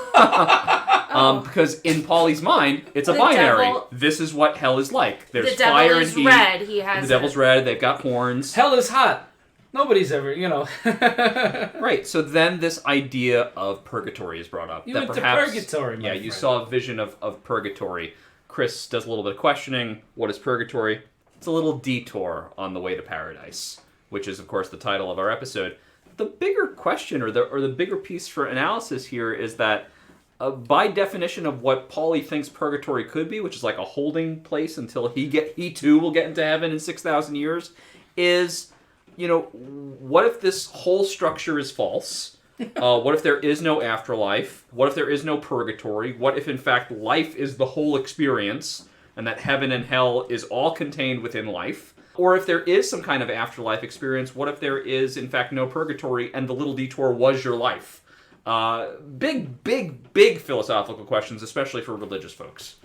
Because in Paulie's mind, it's a The binary. devil- this is what hell is like. There's The devil fire is and heat. red. He has The devil's red. They've got horns. Hell is hot. Nobody's ever, Right. So then this idea of purgatory is brought up. You that went to perhaps, purgatory, my Yeah, you friend. saw a vision of purgatory. Chris does a little bit of questioning. What is purgatory? It's a little detour on the way to paradise, which is, of course, the title of our episode. The bigger question, or the bigger piece for analysis here, is that by definition of what Paulie thinks purgatory could be, which is like a holding place until he too will get into heaven in 6,000 years, is, what if this whole structure is false? What if there is no afterlife? What if there is no purgatory? What if, in fact, life is the whole experience, and that heaven and hell is all contained within life? Or if there is some kind of afterlife experience, what if there is, in fact, no purgatory and the little detour was your life? Big philosophical questions, especially for religious folks.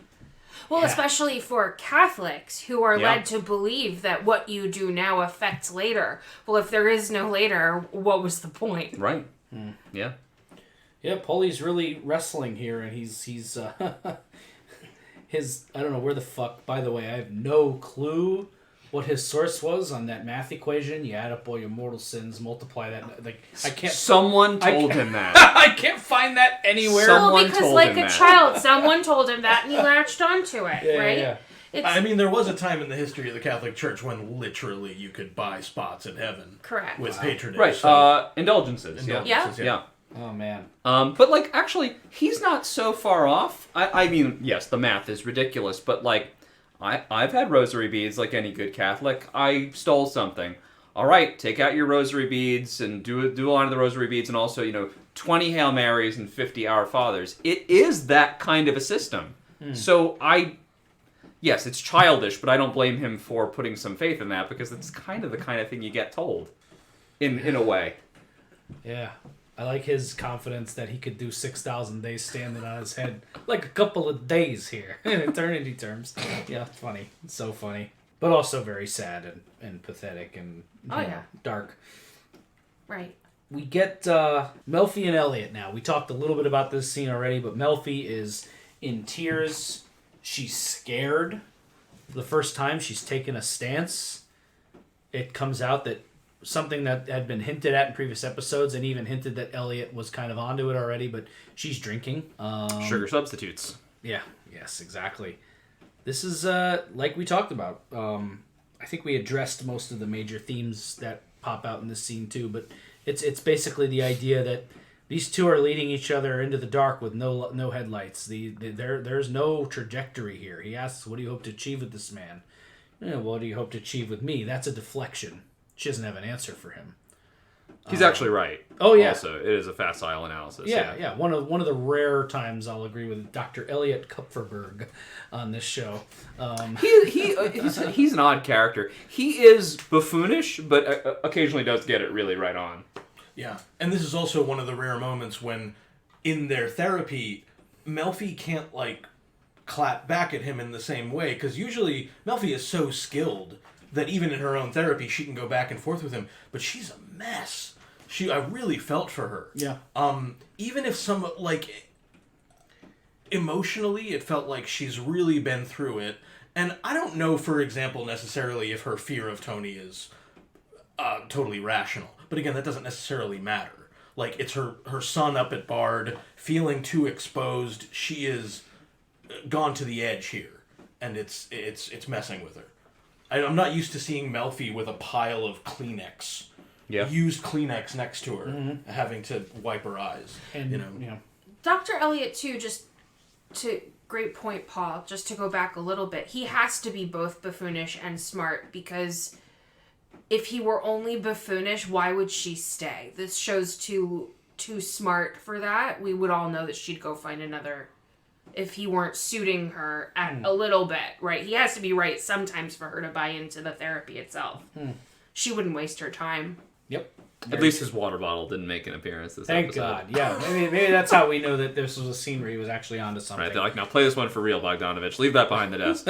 Well, especially for Catholics who are Yeah. led to believe that what you do now affects later. Well, if there is no later, what was the point? Right. Yeah. Yeah, Paulie's really wrestling here, and he's his I don't know where the fuck. By the way, I have no clue what his source was on that math equation. You add up all your mortal sins, multiply that. Like I can't. Someone told him that. I can't find that anywhere. Someone Well, because told like him a that. child, someone told him that, and he latched onto it, Yeah, right? yeah. It's I mean, there was a time in the history of the Catholic Church when literally you could buy spots in heaven. correct. With patronage. Right. so- Indulgences. Indulgences, Yeah. Oh man. But like, actually, he's not so far off. I mean, yes, the math is ridiculous, but like, I've had rosary beads like any good Catholic. I stole something. All right, take out your rosary beads and do a line of the rosary beads, and also 20 Hail Marys and 50 Our Fathers. It is that kind of a system. So yes, it's childish, but I don't blame him for putting some faith in that because it's kind of the kind of thing you get told, in a way. Yeah. I like his confidence that he could do 6,000 days standing on his head. Like a couple of days here in eternity terms. Yeah, it's funny. It's so funny. But also very sad and pathetic and dark. Right. We get Melfi and Elliot now. We talked a little bit about this scene already, but Melfi is in tears. She's scared. For the first time, she's taken a stance. It comes out that something that had been hinted at in previous episodes and even hinted that Elliot was kind of onto it already, but she's drinking. Sugar substitutes. Yeah, yes, exactly. This is, like we talked about. I think we addressed most of the major themes that pop out in this scene too, but it's basically the idea that these two are leading each other into the dark with no headlights. There's no trajectory here. He asks, what do you hope to achieve with this man? What do you hope to achieve with me? That's a deflection. She doesn't have an answer for him. He's actually right. Oh, yeah. Also, it is a facile analysis. Yeah. One of the rare times I'll agree with Dr. Elliot Kupferberg on this show. He's an odd character. He is buffoonish, but occasionally does get it really right on. Yeah, and this is also one of the rare moments when, in their therapy, Melfi can't, clap back at him in the same way, because usually Melfi is so skilled that even in her own therapy, she can go back and forth with him, but she's a mess. I really felt for her. Yeah. Even if emotionally, it felt like she's really been through it, and I don't know, for example, necessarily if her fear of Tony is totally rational. But again, that doesn't necessarily matter. Like, it's her son up at Bard, feeling too exposed. She is gone to the edge here, and it's messing with her. I'm not used to seeing Melfi with a pile of Kleenex, used Kleenex next to her, having to wipe her eyes. And, Dr. Elliot, too, just to great point, Paul, just to go back a little bit, he has to be both buffoonish and smart, because if he were only buffoonish, why would she stay? This show's too smart for that. We would all know that she'd go find another if he weren't suiting her a little bit, right? He has to be right sometimes for her to buy into the therapy itself. She wouldn't waste her time. Yep. At least his water bottle didn't make an appearance this Thank episode. God. Yeah, maybe that's how we know that this was a scene where he was actually onto something. Right, they're like, now play this one for real, Bogdanovich. Leave that behind the desk.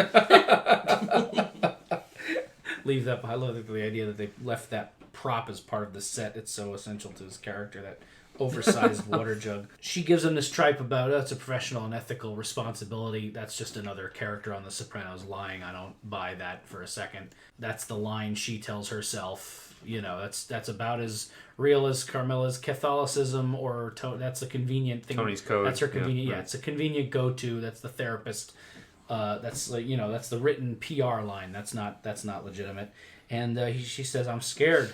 Leave that. I love the idea that they left that prop as part of the set. It's so essential to his character, that oversized water jug. She gives him this tripe about it's a professional and ethical responsibility. That's just another character on The Sopranos lying. I don't buy that for a second. That's the line she tells herself. That's about as real as Carmela's Catholicism, or that's a convenient thing. Tony's code. That's her convenient. Right. It's a convenient go-to. That's the therapist. That's that's the written PR line. That's not legitimate. And she says, "I'm scared."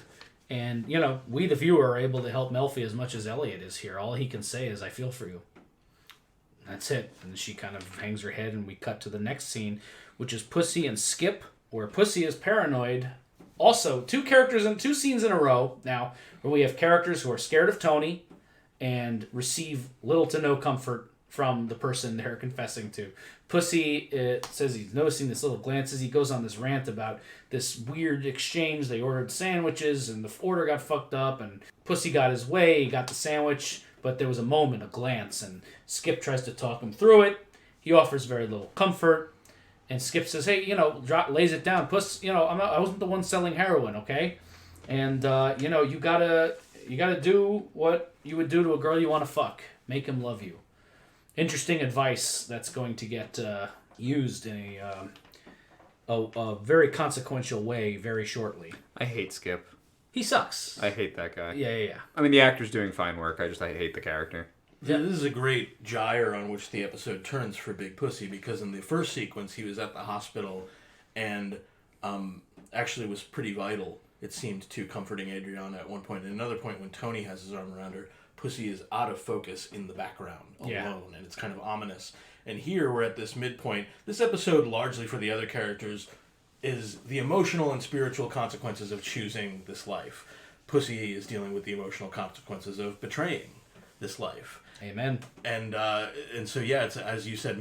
And, we, the viewer, are able to help Melfi as much as Elliot is here. All he can say is, I feel for you. That's it. And she kind of hangs her head, and we cut to the next scene, which is Pussy and Skip, where Pussy is paranoid. Also, two scenes in a row now, where we have characters who are scared of Tony and receive little to no comfort from the person they're confessing to. Pussy says he's noticing this little glances. He goes on this rant about this weird exchange. They ordered sandwiches and the order got fucked up and Pussy got his way. He got the sandwich, but there was a moment, a glance, and Skip tries to talk him through it. He offers very little comfort. And Skip says, hey, lays it down. Puss, I wasn't the one selling heroin, okay? And, you gotta do what you would do to a girl you want to fuck. Make him love you. Interesting advice that's going to get used in a very consequential way very shortly. I hate Skip. He sucks. I hate that guy. Yeah. I mean, the actor's doing fine work. I hate the character. Yeah, this is a great gyre on which the episode turns for Big Pussy, because in the first sequence he was at the hospital and actually was pretty vital, it seemed, to comforting Adriana at one point. And another point when Tony has his arm around her, Pussy is out of focus in the background alone, and it's kind of ominous. And here we're at this midpoint. This episode, largely for the other characters, is the emotional and spiritual consequences of choosing this life. Pussy is dealing with the emotional consequences of betraying this life. Amen. And so yeah, it's as you said,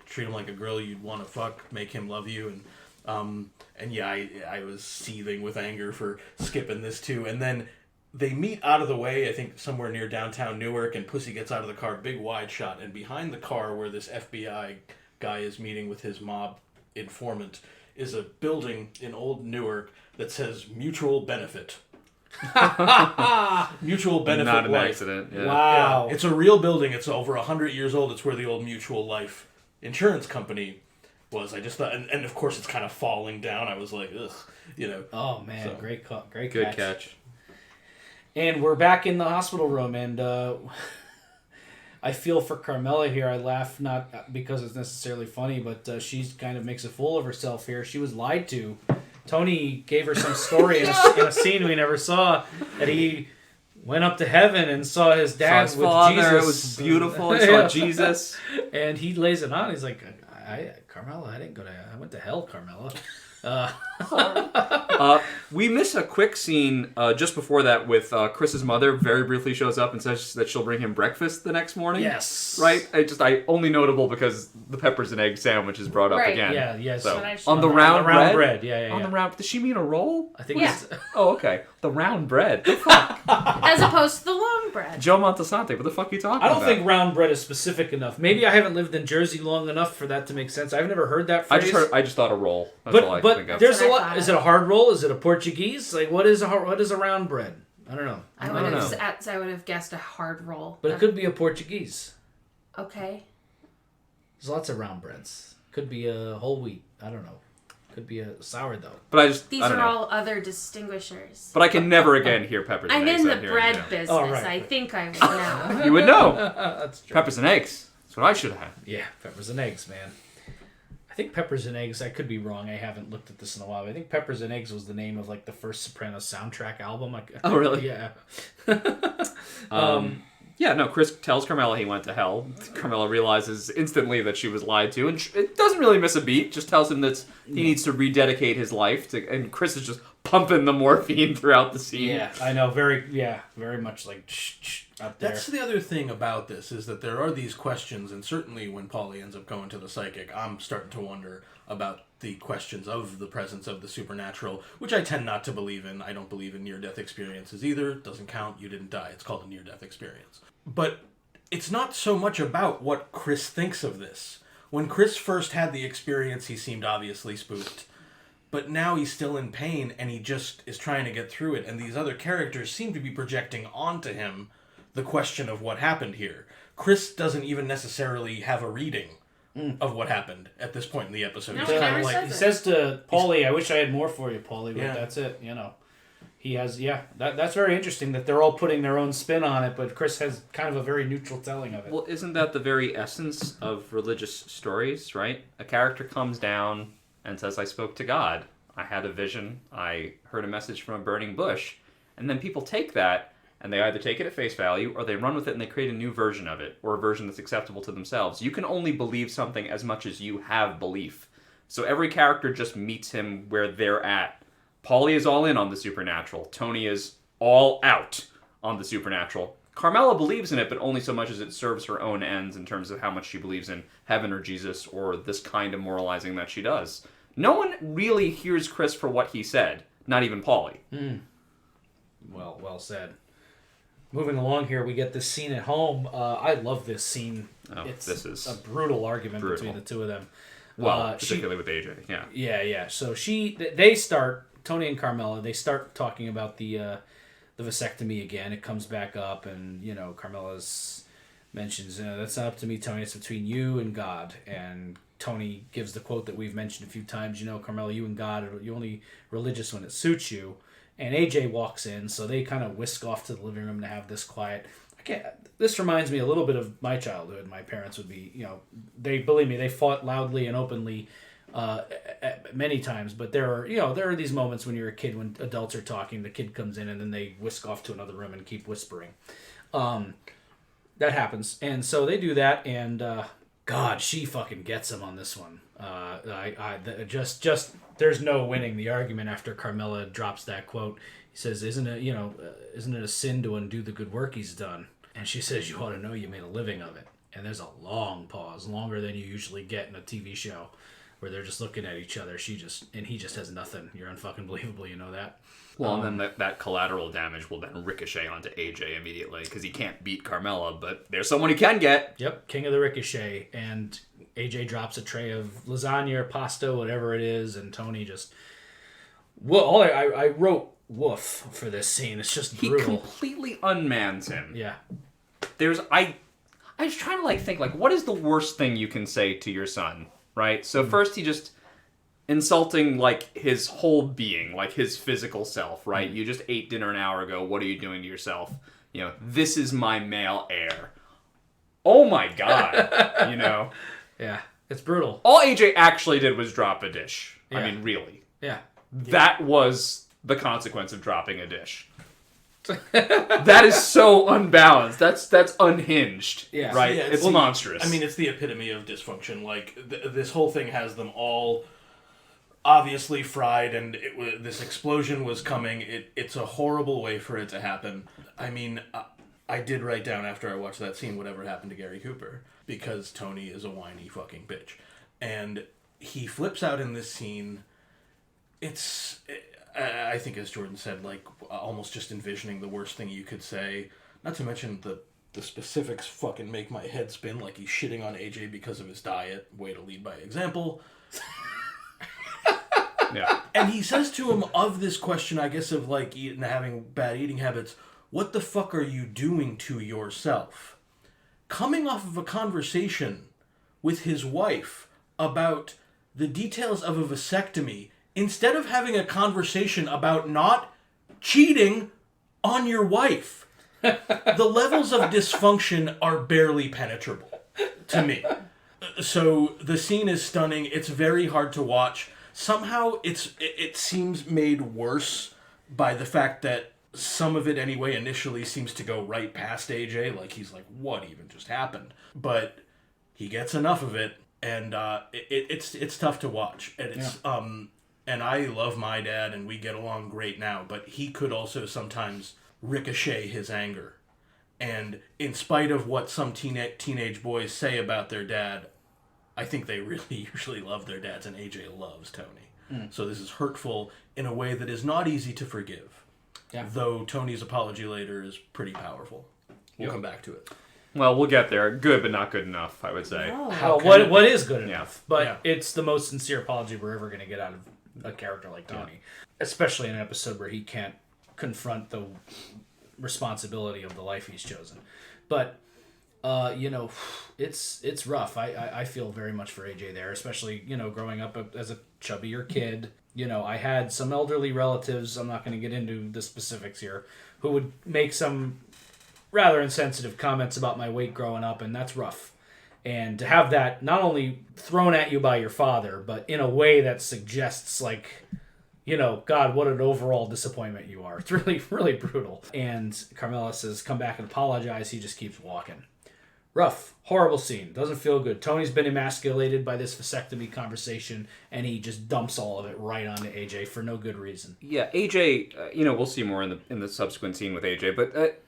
treat him like a girl you'd want to fuck, make him love you, and yeah, I was seething with anger for skipping this too. And then they meet out of the way, I think somewhere near downtown Newark, and Pussy gets out of the car, big wide shot, and behind the car where this FBI guy is meeting with his mob informant is a building in old Newark that says Mutual Benefit. Mutual Benefit Not an Life. accident. Yeah. Wow. Yeah. It's a real building. It's over 100 years old. It's where the old Mutual Life insurance company was. I just thought, and of course it's kind of falling down. I was like, ugh, Oh man, So. great Good catch. And we're back in the hospital room, and I feel for Carmela here. I laugh not because it's necessarily funny, but she kind of makes a fool of herself here. She was lied to. Tony gave her some story in a scene we never saw, that he went up to heaven and saw his dad Saw his with father. Jesus. It was beautiful. He saw Jesus. And he lays it on. He's like, Carmela, I went to hell, Carmela. We miss a quick scene just before that with Chris's mother. Very briefly shows up and says that she'll bring him breakfast the next morning. Yes. Right? I only notable because the peppers and egg sandwich is brought up Right. again. Yeah, yes. So, But I on the should- round bread? Yeah. On the round... Does she mean a roll? I think Yeah. it's... Oh, okay. The round bread. As opposed to the long bread. Joe Montesante, what the fuck are you talking I don't about? think round bread is specific enough. Maybe I haven't lived in Jersey long enough for that to make sense. I've never heard that phrase. I just thought a roll. That's all I But think of. there's a That's what I lot. thought. Is it a hard roll? Is it a Portuguese? Like what is a round bread? I don't know. I don't know. would have guessed a hard roll. But it could be a Portuguese. Okay. There's lots of round breads. Could be a whole wheat. I don't know. Could be a sourdough. But These I don't are know. all other distinguishers. But I can never again hear peppers and I'm eggs. in the out here, bread yeah. business. Oh, right. I think I would know. You would know. That's true. Peppers and eggs. That's what I should have had. Yeah, peppers and eggs, man. I think Peppers and Eggs, I could be wrong, I haven't looked at this in a while, but I think Peppers and Eggs was the name of like the first Sopranos soundtrack album. Oh, really? Yeah. Yeah, no, Chris tells Carmela he went to hell. Carmela realizes instantly that she was lied to, and it doesn't really miss a beat. Just tells him that he needs to rededicate his life to, and Chris is just pumping the morphine throughout the scene. Yeah, I know, very much like up there. That's the other thing about this, is that there are these questions, and certainly when Paulie ends up going to the psychic, I'm starting to wonder about the questions of the presence of the supernatural, which I tend not to believe in. I don't believe in near-death experiences either. Doesn't count. You didn't die. It's called a near-death experience. But it's not so much about what Chris thinks of this. When Chris first had the experience, he seemed obviously spooked. But now he's still in pain, and he just is trying to get through it. And these other characters seem to be projecting onto him the question of what happened here. Chris doesn't even necessarily have a reading of what happened at this point in the episode. No, He's he kind never of like, says He it. says to Paulie, I wish I had more for you, Paulie, but Yeah. that's it, He has, that's very interesting that they're all putting their own spin on it, but Chris has kind of a very neutral telling of it. Well, isn't that the very essence of religious stories, right? A character comes down and says, I spoke to God. I had a vision. I heard a message from a burning bush. And then people take that, and they either take it at face value, or they run with it and they create a new version of it, or a version that's acceptable to themselves. You can only believe something as much as you have belief. So every character just meets him where they're at. Paulie is all in on the supernatural. Tony is all out on the supernatural. Carmela believes in it, but only so much as it serves her own ends in terms of how much she believes in heaven or Jesus or this kind of moralizing that she does. No one really hears Chris for what he said, not even Paulie. Well said. Moving along here, we get this scene at home. I love this scene. This is a brutal argument between the two of them. Well, particularly with AJ, yeah. Yeah. So they start, Tony and Carmela, they start talking about the vasectomy again. It comes back up, and, Carmela's mentions, that's not up to me, Tony, it's between you and God. And Tony gives the quote that we've mentioned a few times, Carmela, you and God, you're only religious when it suits you. And AJ walks in, so they kind of whisk off to the living room to have this quiet. This reminds me a little bit of my childhood. My parents would be, they fought loudly and openly many times. But there are these moments when you're a kid, when adults are talking, the kid comes in and then they whisk off to another room and keep whispering. That happens, and so they do that. And God, she fucking gets him on this one. There's no winning the argument after Carmela drops that quote. He says, isn't it a sin to undo the good work he's done? And she says, you ought to know you made a living of it. And there's a long pause, longer than you usually get in a TV show, where they're just looking at each other. He just has nothing. You're unfucking believable, you know that? Well, and then that collateral damage will then ricochet onto AJ immediately, because he can't beat Carmela, but there's someone he can get. Yep, king of the ricochet. And AJ drops a tray of lasagna or pasta, whatever it is, and Tony just... Well, I wrote woof for this scene. It's just brutal. He completely unmans him. Yeah. I was trying to think, what is the worst thing you can say to your son, right? So first he just... insulting, his whole being, his physical self, right? You just ate dinner an hour ago. What are you doing to yourself? This is my male heir. Oh my God. Yeah, it's brutal. All AJ actually did was drop a dish. Yeah. I mean, really. Yeah. That was the consequence of dropping a dish. That is so unbalanced. That's unhinged. Yeah. Right? Yeah, it's monstrous. I mean, it's the epitome of dysfunction. This whole thing has them all obviously fried, and this explosion was coming. It's a horrible way for it to happen. I mean, I did write down after I watched that scene, whatever happened to Gary Cooper, because Tony is a whiny fucking bitch. And he flips out in this scene. I think, as Jordan said, almost just envisioning the worst thing you could say. Not to mention the specifics fucking make my head spin, he's shitting on AJ because of his diet. Way to lead by example. Yeah. And he says to him of this question, I guess, of having bad eating habits, what the fuck are you doing to yourself? Coming off of a conversation with his wife about the details of a vasectomy, instead of having a conversation about not cheating on your wife. The levels of dysfunction are barely penetrable to me. So the scene is stunning. It's very hard to watch. Somehow it seems made worse by the fact that some of it anyway initially seems to go right past AJ. He's like, what even just happened? But he gets enough of it, and it's tough to watch. And it's and I love my dad, and we get along great now, but he could also sometimes ricochet his anger. And in spite of what some teenage boys say about their dad, I think they really usually love their dads, and AJ loves Tony. So this is hurtful in a way that is not easy to forgive. Yeah. Though Tony's apology later is pretty powerful. We'll come back to it. Well, we'll get there. Good, but not good enough, I would say. Oh. What is good enough? But it's the most sincere apology we're ever going to get out of a character like Tony. Especially in an episode where he can't confront the responsibility of the life he's chosen. But... it's rough. I feel very much for AJ there, especially, growing up as a chubbier kid. I had some elderly relatives, I'm not going to get into the specifics here, who would make some rather insensitive comments about my weight growing up, and that's rough. And to have that not only thrown at you by your father, but in a way that suggests, God, what an overall disappointment you are. It's really, really brutal. And Carmela says, come back and apologize. He just keeps walking. Rough, horrible scene. Doesn't feel good. Tony's been emasculated by this vasectomy conversation, and he just dumps all of it right onto AJ for no good reason. Yeah, AJ, we'll see more in the subsequent scene with AJ, but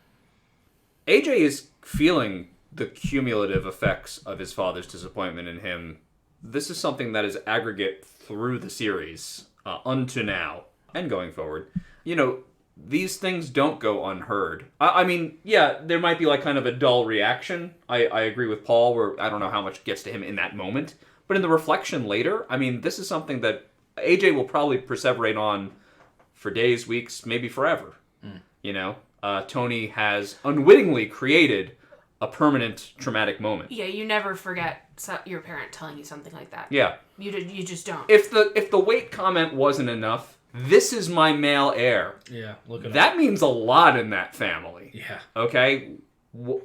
AJ is feeling the cumulative effects of his father's disappointment in him. This is something that is aggregate through the series, unto now, and going forward. You know, these things don't go unheard. I mean, yeah, there might be like kind of a dull reaction. I agree with Paul, where I don't know how much gets to him in that moment. But in the reflection later, I mean, this is something that AJ will probably perseverate on for days, weeks, maybe forever. You know? Tony has unwittingly created a permanent traumatic moment. Yeah, you never forget your parent telling you something like that. Yeah. You just don't. If the weight comment wasn't enough, this is my male heir. Yeah, look at that means a lot in that family. Yeah. Okay?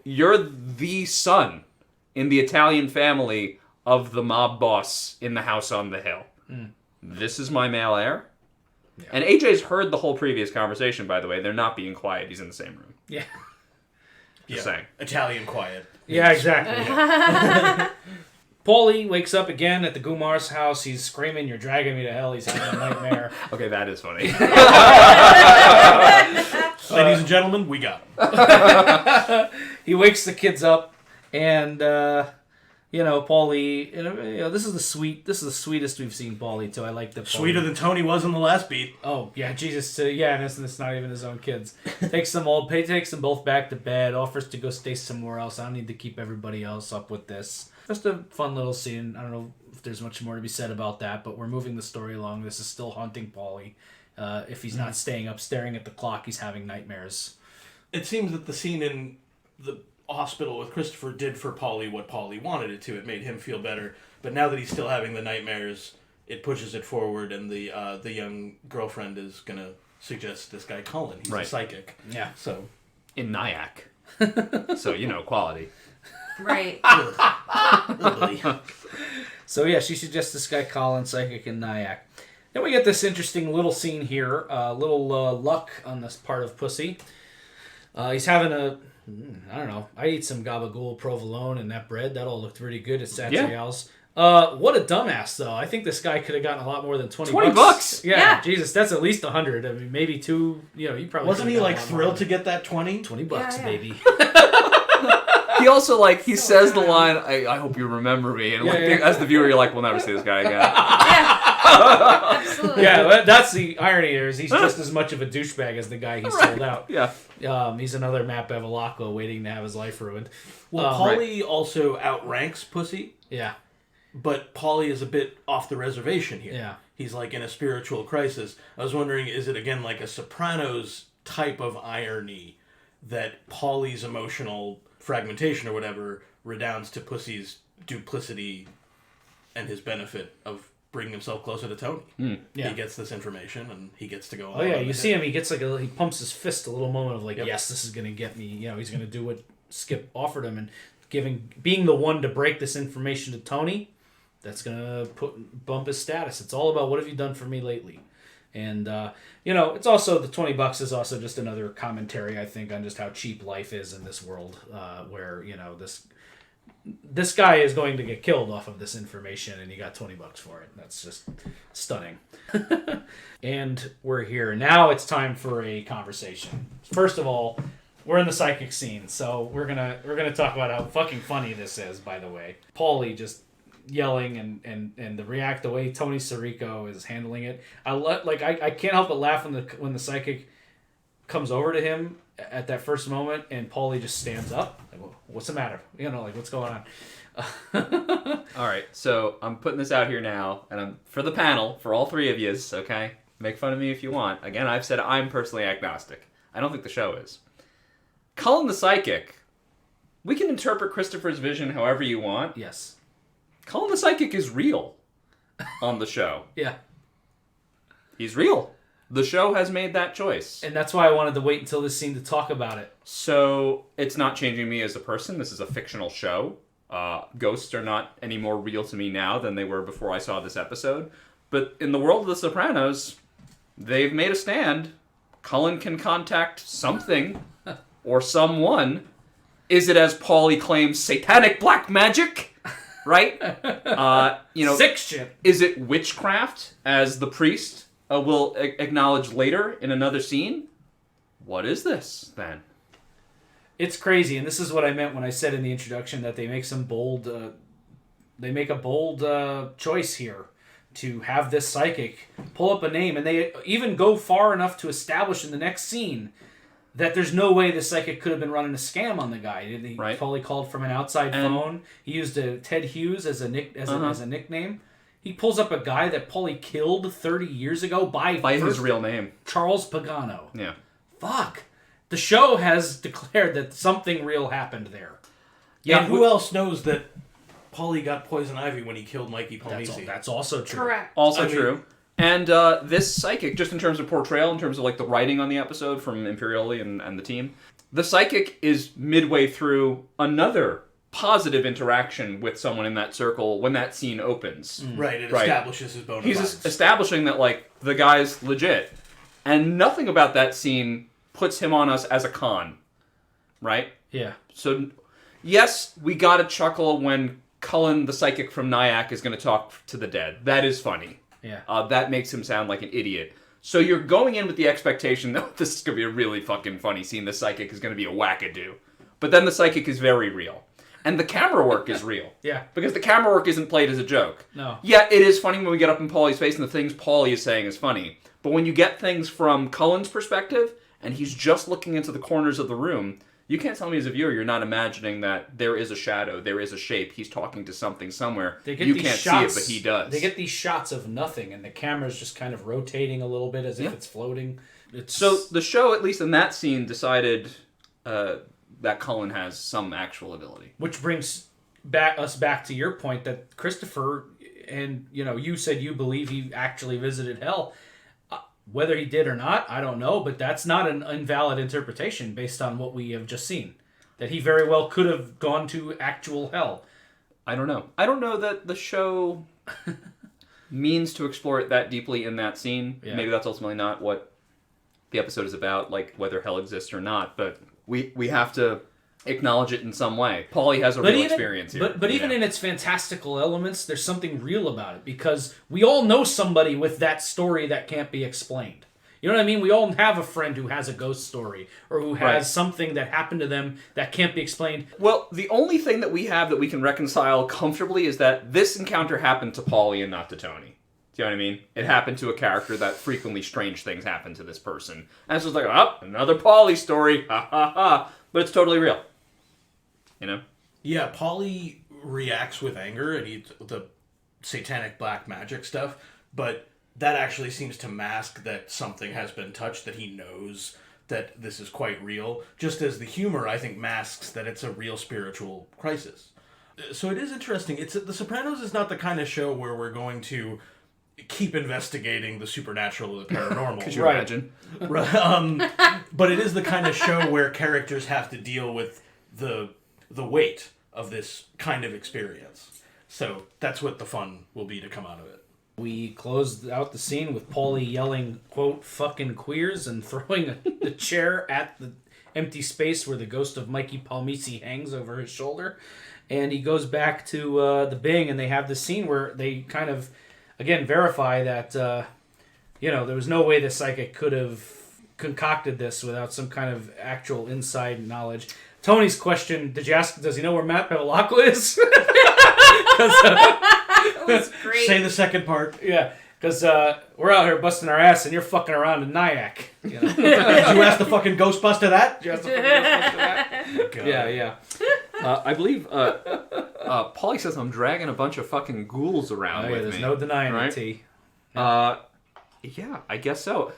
You're the son in the Italian family of the mob boss in the house on the hill. This is my male heir? Yeah. And AJ's heard the whole previous conversation, by the way. They're not being quiet. He's in the same room. Yeah. Just saying. Italian quiet. Yeah, exactly. Paulie wakes up again at the Gumar's house. He's screaming, "You're dragging me to hell." He's having a nightmare. Okay, that is funny. Ladies and gentlemen, we got him. He wakes the kids up, and Paulie. This is the sweetest we've seen Paulie too. I like the Sweeter than Tony was in the last beat. Oh yeah, Jesus. Yeah, and it's not even his own kids. Takes them both back to bed. Offers to go stay somewhere else. I don't need to keep everybody else up with this. Just a fun little scene. I don't know if there's much more to be said about that, but we're moving the story along. This is still haunting Paulie. If he's not staying up, staring at the clock, he's having nightmares. It seems that the scene in the hospital with Christopher did for Paulie what Paulie wanted it to. It made him feel better. But now that he's still having the nightmares, it pushes it forward, and the young girlfriend is going to suggest this guy Cullen. He's a psychic. Yeah. So in Nyack. So, quality. Right. So yeah, she suggests this guy Colin, psychic in Nyack. Then we get this interesting little scene here, luck on this part of Pussy. He's having I don't know, I ate some gabagool provolone and that bread. That all looked really good at Satrial's. What a dumbass, though. I think this guy could have gotten a lot more than 20 bucks? Yeah, Jesus, that's at least 100. I mean, maybe two, you probably... Wasn't he, thrilled to get that 20? 20 bucks, baby. He also, he says the line, I hope you remember me. And as the viewer, you're like, we'll never see this guy again. Absolutely. Yeah, that's the irony here, is he's just as much of a douchebag as the guy he sold out. Yeah. He's another Matt Bevilacqua waiting to have his life ruined. Well, Paulie also outranks Pussy. Yeah. But Paulie is a bit off the reservation here. Yeah. He's in a spiritual crisis. I was wondering, is it again like a Sopranos type of irony that Paulie's emotional fragmentation or whatever redounds to Pussy's duplicity and his benefit of bringing himself closer to Tony. Yeah. He gets this information and he gets to go on. Oh yeah, you see him, he gets he pumps his fist a little moment of yes, this is going to get me. He's going to do what Skip offered him, and being the one to break this information to Tony, that's going to bump his status. It's all about what have you done for me lately. And, it's also, the $20 is also just another commentary, I think, on just how cheap life is in this world, where, this guy is going to get killed off of this information, and he got $20 for it. That's just stunning. And we're here. Now it's time for a conversation. First of all, we're in the psychic scene, so we're gonna talk about how fucking funny this is, by the way. Paulie just yelling and the way Tony Sirico is handling it. I can't help but laugh when the psychic comes over to him at that first moment, and Paulie just stands up. What's the matter? What's going on? All right, so I'm putting this out here now, and I'm for the panel, for all three of yous, okay? Make fun of me if you want. Again, I've said I'm personally agnostic. I don't think the show is. Cullen the Psychic, we can interpret Christopher's vision however you want. Yes. Cullen the Psychic is real on the show. Yeah. He's real. The show has made that choice. And that's why I wanted to wait until this scene to talk about it. So, it's not changing me as a person. This is a fictional show. Ghosts are not any more real to me now than they were before I saw this episode. But in the world of The Sopranos, they've made a stand. Cullen can contact something or someone. Is it, as Paulie claims, satanic black magic? Right? Sick shit. Is it witchcraft, as the priest will acknowledge later in another scene? What is this, then? It's crazy, and this is what I meant when I said in the introduction that they make some bold... they make a bold choice here to have this psychic pull up a name, and they even go far enough to establish in the next scene that there's no way the psychic could have been running a scam on the guy. He probably called from an outside phone. He used a Ted Hughes as a nickname. He pulls up a guy that Paulie killed 30 years ago by his real name, Charles Pagano. Yeah. Fuck. The show has declared that something real happened there. Yeah. And who else knows that Paulie got poison ivy when he killed Mikey Palmisi? That's also true. Correct. Also true. And this psychic, just in terms of portrayal, in terms of like the writing on the episode from Imperioli and the team, the psychic is midway through another positive interaction with someone in that circle when that scene opens. Right, it establishes his bona fides. He's establishing that like the guy's legit. And nothing about that scene puts him on us as a con. Right? Yeah. So, yes, we got a chuckle when Cullen, the psychic from Nyack, is going to talk to the dead. That is funny. Yeah. That makes him sound like an idiot. So you're going in with the expectation that this is going to be a really fucking funny scene. The psychic is going to be a wackadoo. But then the psychic is very real. And the camera work is real. Yeah. Because the camera work isn't played as a joke. No. Yeah, it is funny when we get up in Paulie's face and the things Paulie is saying is funny. But when you get things from Cullen's perspective, and he's just looking into the corners of the room, you can't tell me as a viewer you're not imagining that there is a shadow, there is a shape, he's talking to something somewhere. You can't see it, but he does. They get these shots of nothing, and the camera's just kind of rotating a little bit as if it's floating. So the show, at least in that scene, decided that Cullen has some actual ability. Which brings us back to your point that Christopher, and you said you believe he actually visited hell. Whether he did or not, I don't know, but that's not an invalid interpretation based on what we have just seen. That he very well could have gone to actual hell. I don't know. I don't know that the show means to explore it that deeply in that scene. Yeah. Maybe that's ultimately not what the episode is about, like whether hell exists or not, but we have to acknowledge it in some way. Paulie has a real experience here. But even in its fantastical elements, there's something real about it, because we all know somebody with that story that can't be explained. You know what I mean? We all have a friend who has a ghost story, or who has something that happened to them that can't be explained. Well, the only thing that we have that we can reconcile comfortably is that this encounter happened to Paulie and not to Tony. Do you know what I mean? It happened to a character that frequently strange things happen to this person. And it's just like, another Paulie story. Ha ha ha. But it's totally real. Yeah, Paulie reacts with anger and the satanic black magic stuff, but that actually seems to mask that something has been touched, that he knows that this is quite real, just as the humor, I think, masks that it's a real spiritual crisis. So it is interesting. The Sopranos is not the kind of show where we're going to keep investigating the supernatural or the paranormal. Could you imagine? But it is the kind of show where characters have to deal with the weight of this kind of experience. So that's what the fun will be to come out of it. We closed out the scene with Paulie yelling, quote, "fucking queers," and throwing the chair at the empty space where the ghost of Mikey Palmisi hangs over his shoulder. And he goes back to the Bing, and they have this scene where they kind of, again, verify that, there was no way the psychic could have concocted this without some kind of actual inside knowledge. Tony's question, did you ask, does he know where Matt Bevilacqua is? That was great. Say the second part. Yeah, because we're out here busting our ass and you're fucking around in Nyack. Did you ask the fucking Ghostbuster that? Did you ask the fucking Ghostbuster that? God. Yeah. I believe Paulie says I'm dragging a bunch of fucking ghouls around with there's me. no denying right? it, T. Yeah, I guess so.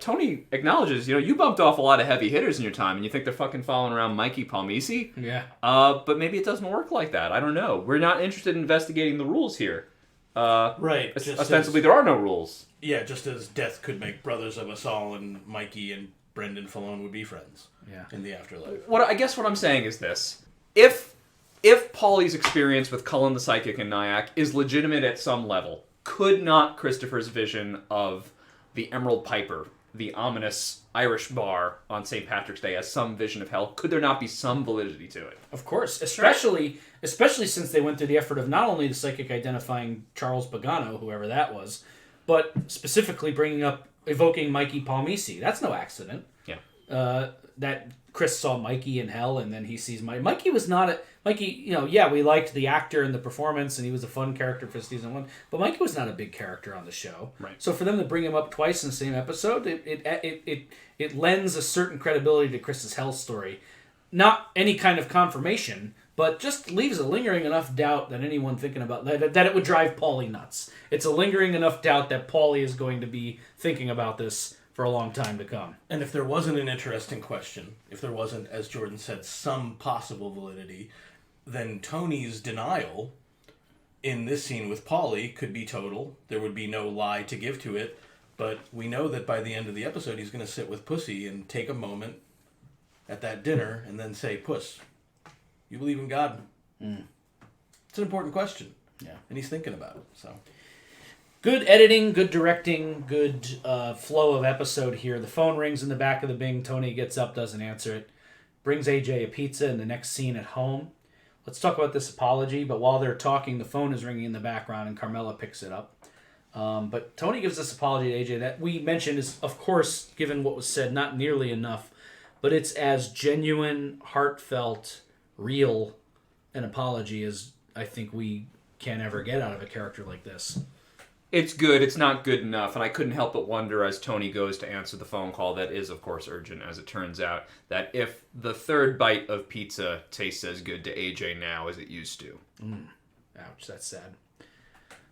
Tony acknowledges, you bumped off a lot of heavy hitters in your time, and you think they're fucking following around Mikey Palmisi? Yeah. But maybe it doesn't work like that. I don't know. We're not interested in investigating the rules here. Right. Ostensibly, there are no rules. Yeah, just as death could make brothers of us all, and Mikey and Brendan Fallone would be friends. Yeah. In the afterlife. I guess what I'm saying is this. If Paulie's experience with Cullen the Psychic and Nyack is legitimate at some level, could not Christopher's vision of the Emerald Piper, the ominous Irish bar on St. Patrick's Day, as some vision of hell, could there not be some validity to it? Of course, especially since they went through the effort of not only the psychic identifying Charles Pagano, whoever that was, but specifically evoking Mikey Palmisi. That's no accident. Yeah. that Chris saw Mikey in hell, and then he sees Mikey was not a... Mikey, yeah, we liked the actor and the performance, and he was a fun character for season 1, but Mikey was not a big character on the show. Right. So for them to bring him up twice in the same episode, it lends a certain credibility to Chris's hell story. Not any kind of confirmation, but just leaves a lingering enough doubt that anyone thinking about that it would drive Paulie nuts. It's a lingering enough doubt that Paulie is going to be thinking about this for a long time to come. And if there wasn't an interesting question, if there wasn't, as Jordan said, some possible validity, then Tony's denial in this scene with Paulie could be total. There would be no lie to give to it. But we know that by the end of the episode, he's going to sit with Pussy and take a moment at that dinner and then say, Puss, you believe in God? It's an important question. Yeah. And he's thinking about it. So good editing, good directing, good flow of episode here. The phone rings in the back of the Bing. Tony gets up, doesn't answer it. Brings AJ a pizza in the next scene at home. Let's talk about this apology, but while they're talking, the phone is ringing in the background and Carmela picks it up. But Tony gives this apology to AJ that we mentioned is, of course, given what was said, not nearly enough, but it's as genuine, heartfelt, real an apology as I think we can ever get out of a character like this. It's good. It's not good enough. And I couldn't help but wonder as Tony goes to answer the phone call that is, of course, urgent, as it turns out, that if the third bite of pizza tastes as good to AJ now as it used to. Ouch, that's sad.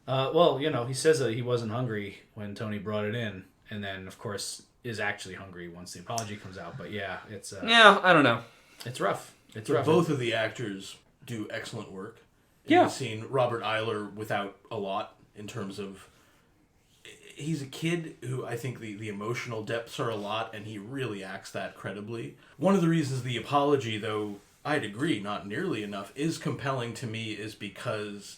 Well, he says that he wasn't hungry when Tony brought it in. And then, of course, is actually hungry once the apology comes out. But yeah, it's... yeah, I don't know. It's rough. It's rough. both of the actors do excellent work. Yeah. We've seen Robert Eiler without a lot in terms of... He's a kid who I think the emotional depths are a lot, and he really acts that credibly. One of the reasons the apology, though I'd agree, not nearly enough, is compelling to me is because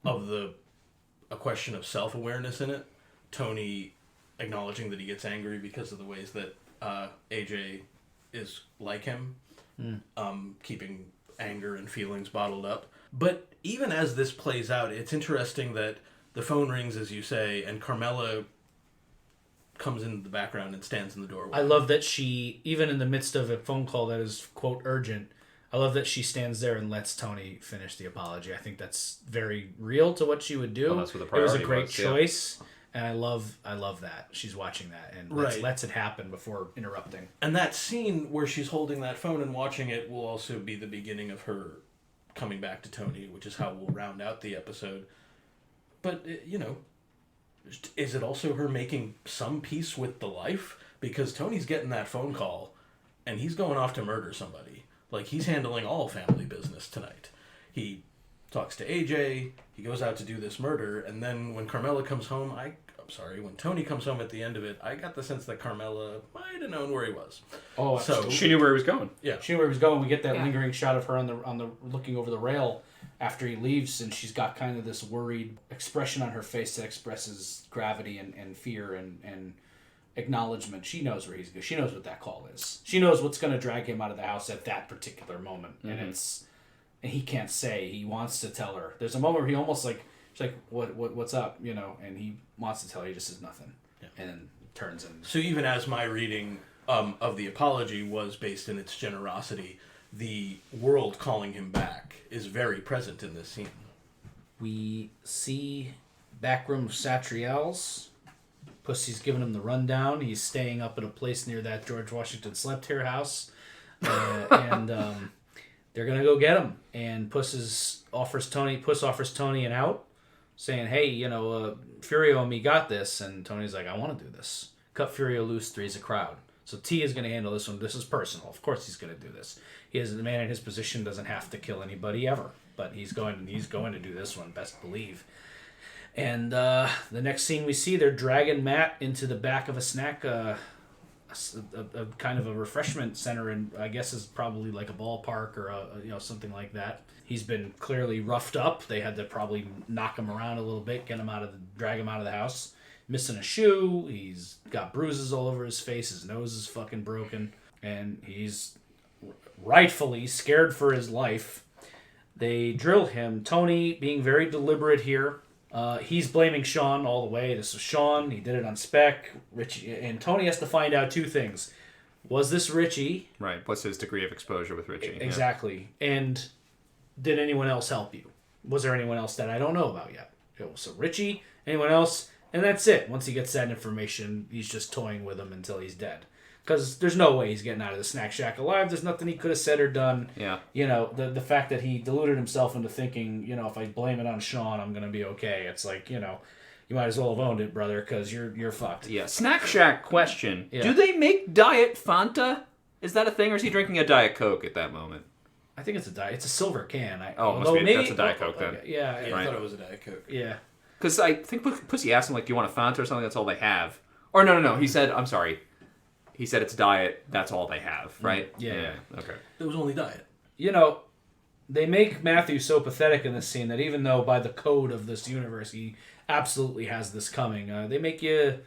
of a question of self-awareness in it. Tony acknowledging that he gets angry because of the ways that AJ is like him, keeping anger and feelings bottled up. But even as this plays out, it's interesting that the phone rings, as you say, and Carmela comes into the background and stands in the doorway. I love that she, even in the midst of a phone call that is, quote, urgent, I love that she stands there and lets Tony finish the apology. I think that's very real to what she would do. Well, that's what the it was a priority great was, yeah. choice, and I love that. She's watching that and lets it happen before interrupting. And that scene where she's holding that phone and watching it will also be the beginning of her coming back to Tony, which is how we'll round out the episode. But, is it also her making some peace with the life? Because Tony's getting that phone call, and he's going off to murder somebody. Like, he's handling all family business tonight. He talks to AJ, he goes out to do this murder, and then when Carmela comes home, when Tony comes home at the end of it, I got the sense that Carmela might have known where he was. Oh, so She knew where he was going. Yeah. She knew where he was going. We get that lingering shot of her on the looking over the rail after he leaves, and she's got kind of this worried expression on her face that expresses gravity and fear and acknowledgement. She knows where he's going. She knows what that call is. She knows what's going to drag him out of the house at that particular moment. And he can't say. He wants to tell her. There's a moment where he almost she's like, what's up? And he wants to tell her. He just says nothing. Yeah. And then turns and... So even as my reading of the apology was based in its generosity, the world calling him back is very present in this scene. We see backroom of Satriel's. Pussy's giving him the rundown. He's staying up at a place near that George Washington slept here house. And they're going to go get him. And Puss offers Tony an out, saying, hey, Furio and me got this. And Tony's like, I want to do this. Cut Furio loose, three's a crowd. So T is going to handle this one. This is personal. Of course he's going to do this. The man in his position doesn't have to kill anybody ever. But he's going to do this one, best believe. And the next scene we see, they're dragging Matt into the back of a snack, a kind of a refreshment center, and I guess is probably like a ballpark or something like that. He's been clearly roughed up. They had to probably knock him around a little bit, drag him out of the house. Missing a shoe. He's got bruises all over his face. His nose is fucking broken, and he's rightfully scared for his life. They drill him. Tony being very deliberate here. He's blaming Sean all the way. This is Sean. He did it on spec. Rich and Tony has to find out two things. Was this Richie? Right. What's his degree of exposure with Richie? Exactly. And did anyone else help you? Was there anyone else that I don't know about yet? So Richie, anyone else? And that's it. Once he gets that information, he's just toying with him until he's dead. Because there's no way he's getting out of the snack shack alive. There's nothing he could have said or done. Yeah. You know, the fact that he deluded himself into thinking, you know, if I blame it on Sean, I'm going to be okay. It's like, you know, you might as well have owned it, brother, because you're fucked. Yeah. Snack Shack question. Yeah. Do they make Diet Fanta? Is that a thing, or is he drinking a Diet Coke at that moment? I think it's a Diet. It's a silver can. That's a Diet Coke then. Yeah. I thought it was a Diet Coke. Yeah. Because I think Pussy asked him, like, do you want a Fanta or something? That's all they have. Or no. He said, I'm sorry. He said it's Diet. That's all they have, right? Yeah. Okay. It was only Diet. You know, they make Matthew so pathetic in this scene that even though by the code of this universe he absolutely has this coming, they make you,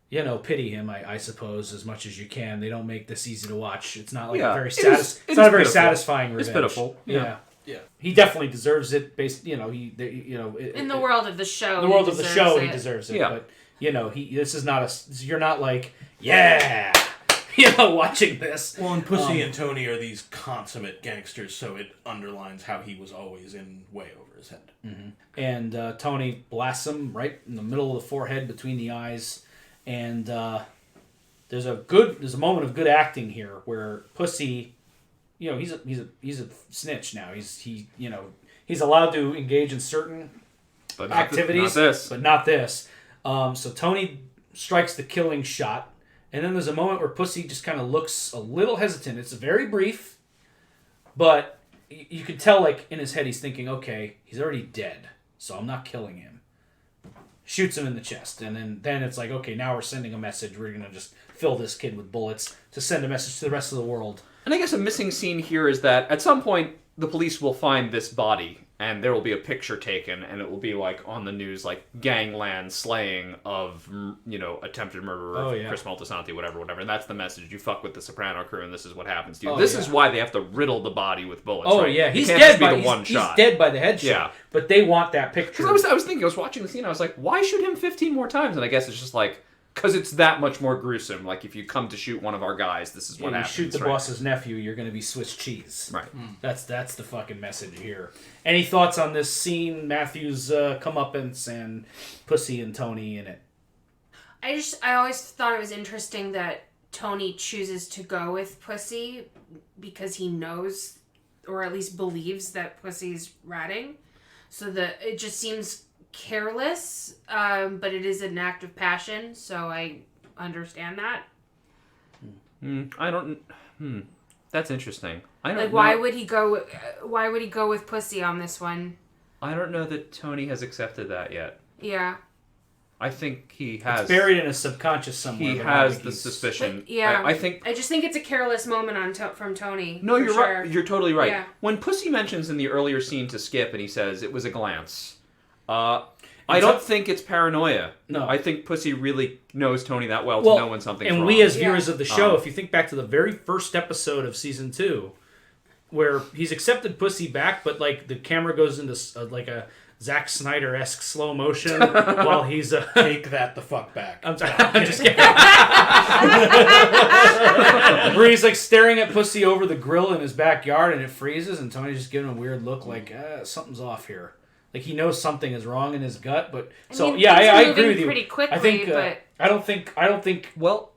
you know, pity him, I suppose, as much as you can. They don't make this easy to watch. It's not like a very it's not a very satisfying revenge. It's pitiful. Yeah. Yeah. He definitely deserves it. Based, you know, in the world of the show. The world of the show, he deserves it. Yeah. But you know, this is not you're not like, yeah, you know, watching this. Well, and Pussy and Tony are these consummate gangsters, so it underlines how he was always in way over his head. Mm-hmm. And Tony blasts him right in the middle of the forehead, between the eyes, and there's a moment of good acting here where Pussy, you know, he's a snitch now. He's allowed to engage in certain activities, but not this. So Tony strikes the killing shot, and then there's a moment where Pussy just kind of looks a little hesitant. It's very brief, but you can tell, like, in his head he's thinking, okay, he's already dead, so I'm not killing him. Shoots him in the chest, and then it's like, okay, now we're sending a message. We're going to just fill this kid with bullets to send a message to the rest of the world. And I guess a missing scene here is that at some point the police will find this body, and there will be a picture taken, and it will be like on the news, like gangland slaying of, you know, attempted murder of Chris Moltisanti, whatever. And that's the message. You fuck with the Soprano crew, and this is what happens to you. This is why they have to riddle the body with bullets. Oh, right? yeah, he's dead by one shot. He's dead by the headshot. Yeah. But they want that picture. I was thinking, I was watching the scene, I was like, why shoot him 15 more times? And I guess it's just like, because it's that much more gruesome. Like, if you come to shoot one of our guys, this is what happens. You shoot the boss's nephew, you're going to be Swiss cheese. Right. That's the fucking message here. Any thoughts on this scene, Matthew's comeuppance, and Pussy and Tony in it? I always thought it was interesting that Tony chooses to go with Pussy because he knows, or at least believes, that Pussy's ratting. So it just seems careless, but it is an act of passion, so I understand that. That's interesting. I don't like, know. why would he go with Pussy on this one? I don't know that Tony has accepted that yet. Yeah. I think he has. It's buried in his subconscious somewhere. He has the suspicion. But, yeah. I just think it's a careless moment from Tony. No, you're sure. right. You're totally right. Yeah. When Pussy mentions in the earlier scene to Skip, and he says it was a glance. I don't think it's paranoia. No. I think Pussy really knows Tony that well to know when something's wrong. And we as viewers of the show, if you think back to the very first episode of season 2, where he's accepted Pussy back, but like the camera goes into like a Zack Snyder-esque slow motion while he's take that the fuck back. I'm sorry, I'm just kidding. Where he's like staring at Pussy over the grill in his backyard, and it freezes, and Tony's just giving him a weird look, like something's off here. Like he knows something is wrong in his gut, but I agree with you. Pretty quickly, I think but I don't think. Well,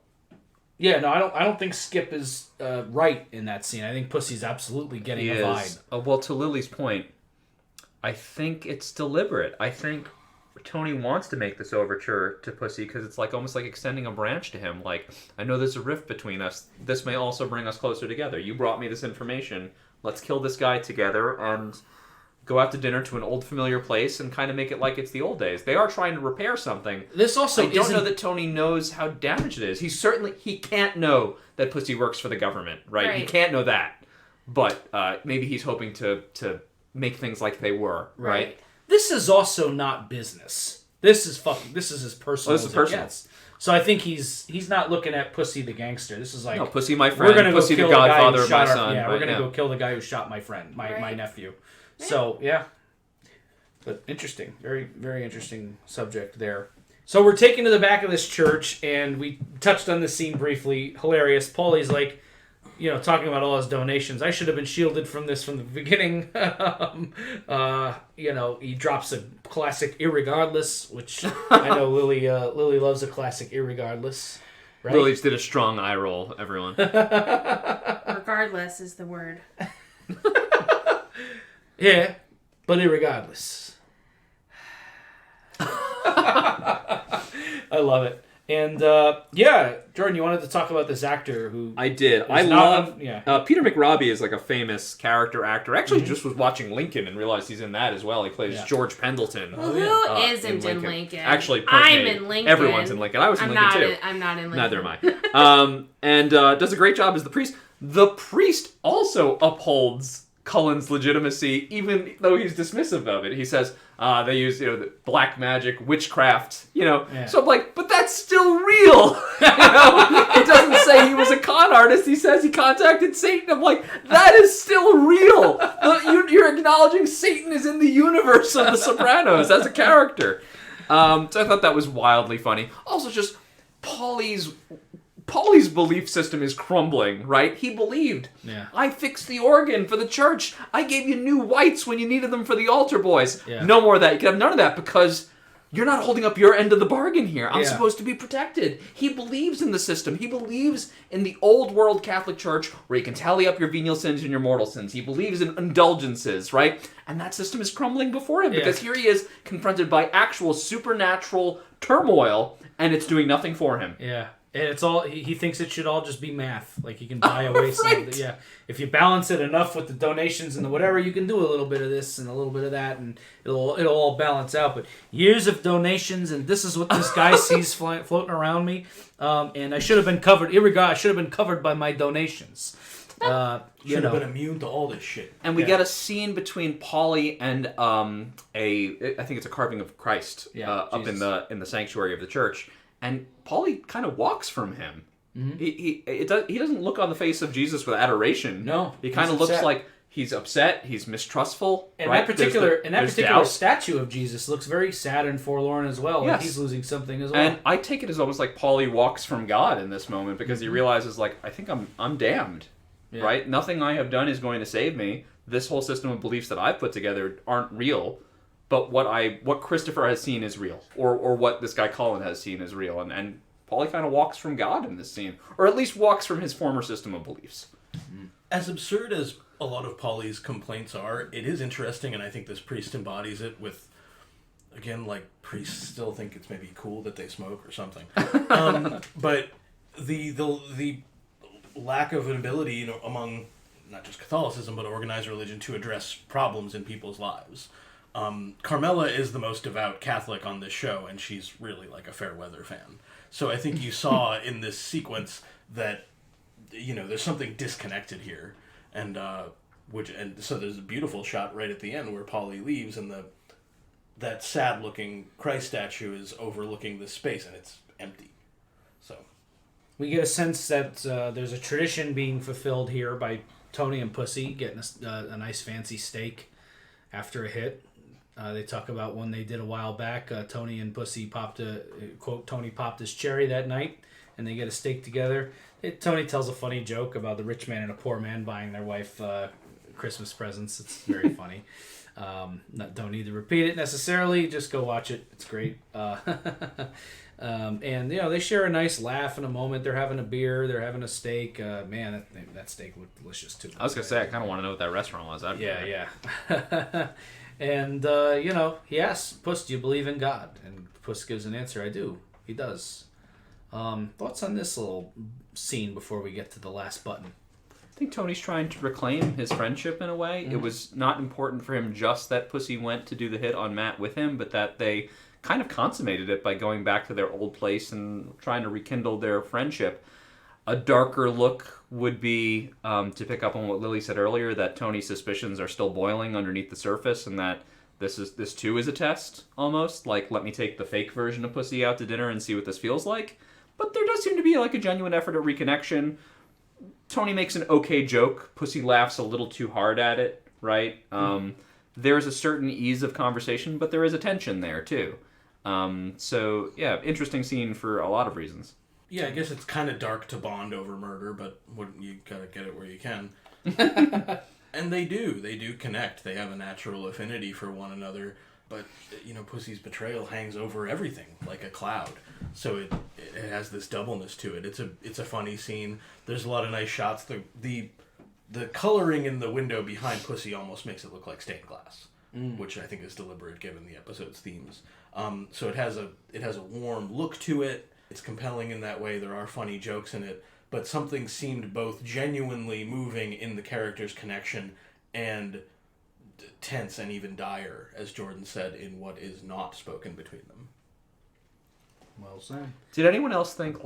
yeah, no, I don't think Skip is right in that scene. I think Pussy's absolutely getting a vibe. Well, to Lily's point, I think it's deliberate. I think Tony wants to make this overture to Pussy because it's like almost like extending a branch to him. Like, I know there's a rift between us. This may also bring us closer together. You brought me this information. Let's kill this guy together and go out to dinner to an old familiar place and kind of make it like it's the old days. They are trying to repair something. This also I don't know that Tony knows how damaged it is. He can't know that Pussy works for the government, right? He can't know that. But maybe he's hoping to make things like they were, right? This is also not business. This is as personal as it gets. So I think he's not looking at Pussy the gangster. This is like, no, Pussy my friend, we're gonna Pussy go the godfather of my son. son. Yeah, we're gonna go kill the guy who shot my friend, my nephew. So yeah, but interesting, very very interesting subject there. So we're taken to the back of this church, and we touched on this scene briefly. Hilarious. Paulie's like, talking about all his donations. I should have been shielded from this from the beginning. He drops a classic irregardless, which I know Lily loves a classic irregardless. Right? Lily just did a strong eye roll, everyone. Regardless is the word. Yeah, but irregardless. I love it. And Jordan, you wanted to talk about this actor who I did. I love Peter McRobbie is like a famous character actor. Actually, just was watching Lincoln and realized he's in that as well. He plays George Pendleton. Well, who isn't in Lincoln? Actually, I'm in Lincoln. Everyone's in Lincoln. I was in Lincoln too. I'm not in Lincoln. Neither am I. And does a great job as the priest. The priest also upholds Cullen's legitimacy, even though he's dismissive of it. He says they use the black magic, witchcraft. So I'm like, but that's still real. It doesn't say he was a con artist. He says he contacted Satan. I'm like, that is still real. You're acknowledging Satan is in the universe of The Sopranos as a character. So I thought that was wildly funny. Also, just Paulie's belief system is crumbling, right? He believed. Yeah. I fixed the organ for the church. I gave you new whites when you needed them for the altar boys. Yeah. No more of that. You can have none of that because you're not holding up your end of the bargain here. I'm supposed to be protected. He believes in the system. He believes in the old world Catholic Church where you can tally up your venial sins and your mortal sins. He believes in indulgences, right? And that system is crumbling before him because here he is confronted by actual supernatural turmoil and it's doing nothing for him. Yeah. And it's all he thinks it should all just be math. Like he can buy away some of it. If you balance it enough with the donations and the whatever, you can do a little bit of this and a little bit of that, and it'll all balance out. But years of donations, and this is what this guy sees floating around me. And I should have been covered. I should have been covered by my donations. Should have been immune to all this shit. And we get a scene between Paulie and I think it's a carving of Christ up in the sanctuary of the church. And Paulie kind of walks from him. Mm-hmm. He doesn't look on the face of Jesus with adoration. No, he kind of looks like he's upset. He's mistrustful. And right? that particular statue of Jesus looks very sad and forlorn as well. Yes. Like he's losing something as well. And I take it as almost like Paulie walks from God in this moment because he realizes, like, I think I'm damned. Yeah. Right? Nothing I have done is going to save me. This whole system of beliefs that I've put together aren't real. But what Christopher has seen is real, or what this guy Cullen has seen is real, and Paulie kind of walks from God in this scene, or at least walks from his former system of beliefs. As absurd as a lot of Paulie's complaints are, it is interesting, and I think this priest embodies it with, again, like priests still think it's maybe cool that they smoke or something, but the lack of an ability among not just Catholicism but organized religion to address problems in people's lives. Carmela is the most devout Catholic on this show, and she's really like a Fairweather fan. So I think you saw in this sequence that, there's something disconnected here, and so there's a beautiful shot right at the end where Paulie leaves, and that sad-looking Christ statue is overlooking this space, and it's empty. So we get a sense that there's a tradition being fulfilled here by Tony and Pussy getting a nice fancy steak after a hit. They talk about when they did a while back. Tony and Pussy Tony popped his cherry that night, and they get a steak together. Tony tells a funny joke about the rich man and a poor man buying their wife Christmas presents. It's very funny. Don't need to repeat it necessarily. Just go watch it. It's great. And they share a nice laugh in a moment. They're having a beer. They're having a steak. Man, that steak looked delicious too. I was gonna say I kind of want to know what that restaurant was. Yeah. And, he asks, Puss, do you believe in God? And Puss gives an answer, I do. He does. Thoughts on this little scene before we get to the last button? I think Tony's trying to reclaim his friendship in a way. Mm-hmm. It was not important for him just that Pussy went to do the hit on Matt with him, but that they kind of consummated it by going back to their old place and trying to rekindle their friendship. A darker look would be to pick up on what Lily said earlier, that Tony's suspicions are still boiling underneath the surface, and that this too is a test, almost. Like, let me take the fake version of Pussy out to dinner and see what this feels like. But there does seem to be like a genuine effort at reconnection. Tony makes an okay joke. Pussy laughs a little too hard at it, right? There's a certain ease of conversation, but there is a tension there too. So, yeah, interesting scene for a lot of reasons. Yeah, I guess it's kind of dark to bond over murder, but you gotta get it where you can. And they do connect. They have a natural affinity for one another. But, Pussy's betrayal hangs over everything like a cloud. So it has this doubleness to it. It's a funny scene. There's a lot of nice shots. The coloring in the window behind Pussy almost makes it look like stained glass, which I think is deliberate given the episode's themes. So it has a warm look to it. It's compelling in that way. There are funny jokes in it. But something seemed both genuinely moving in the characters' connection and tense and even dire, as Jordan said, in what is not spoken between them. Well said. Did anyone else think,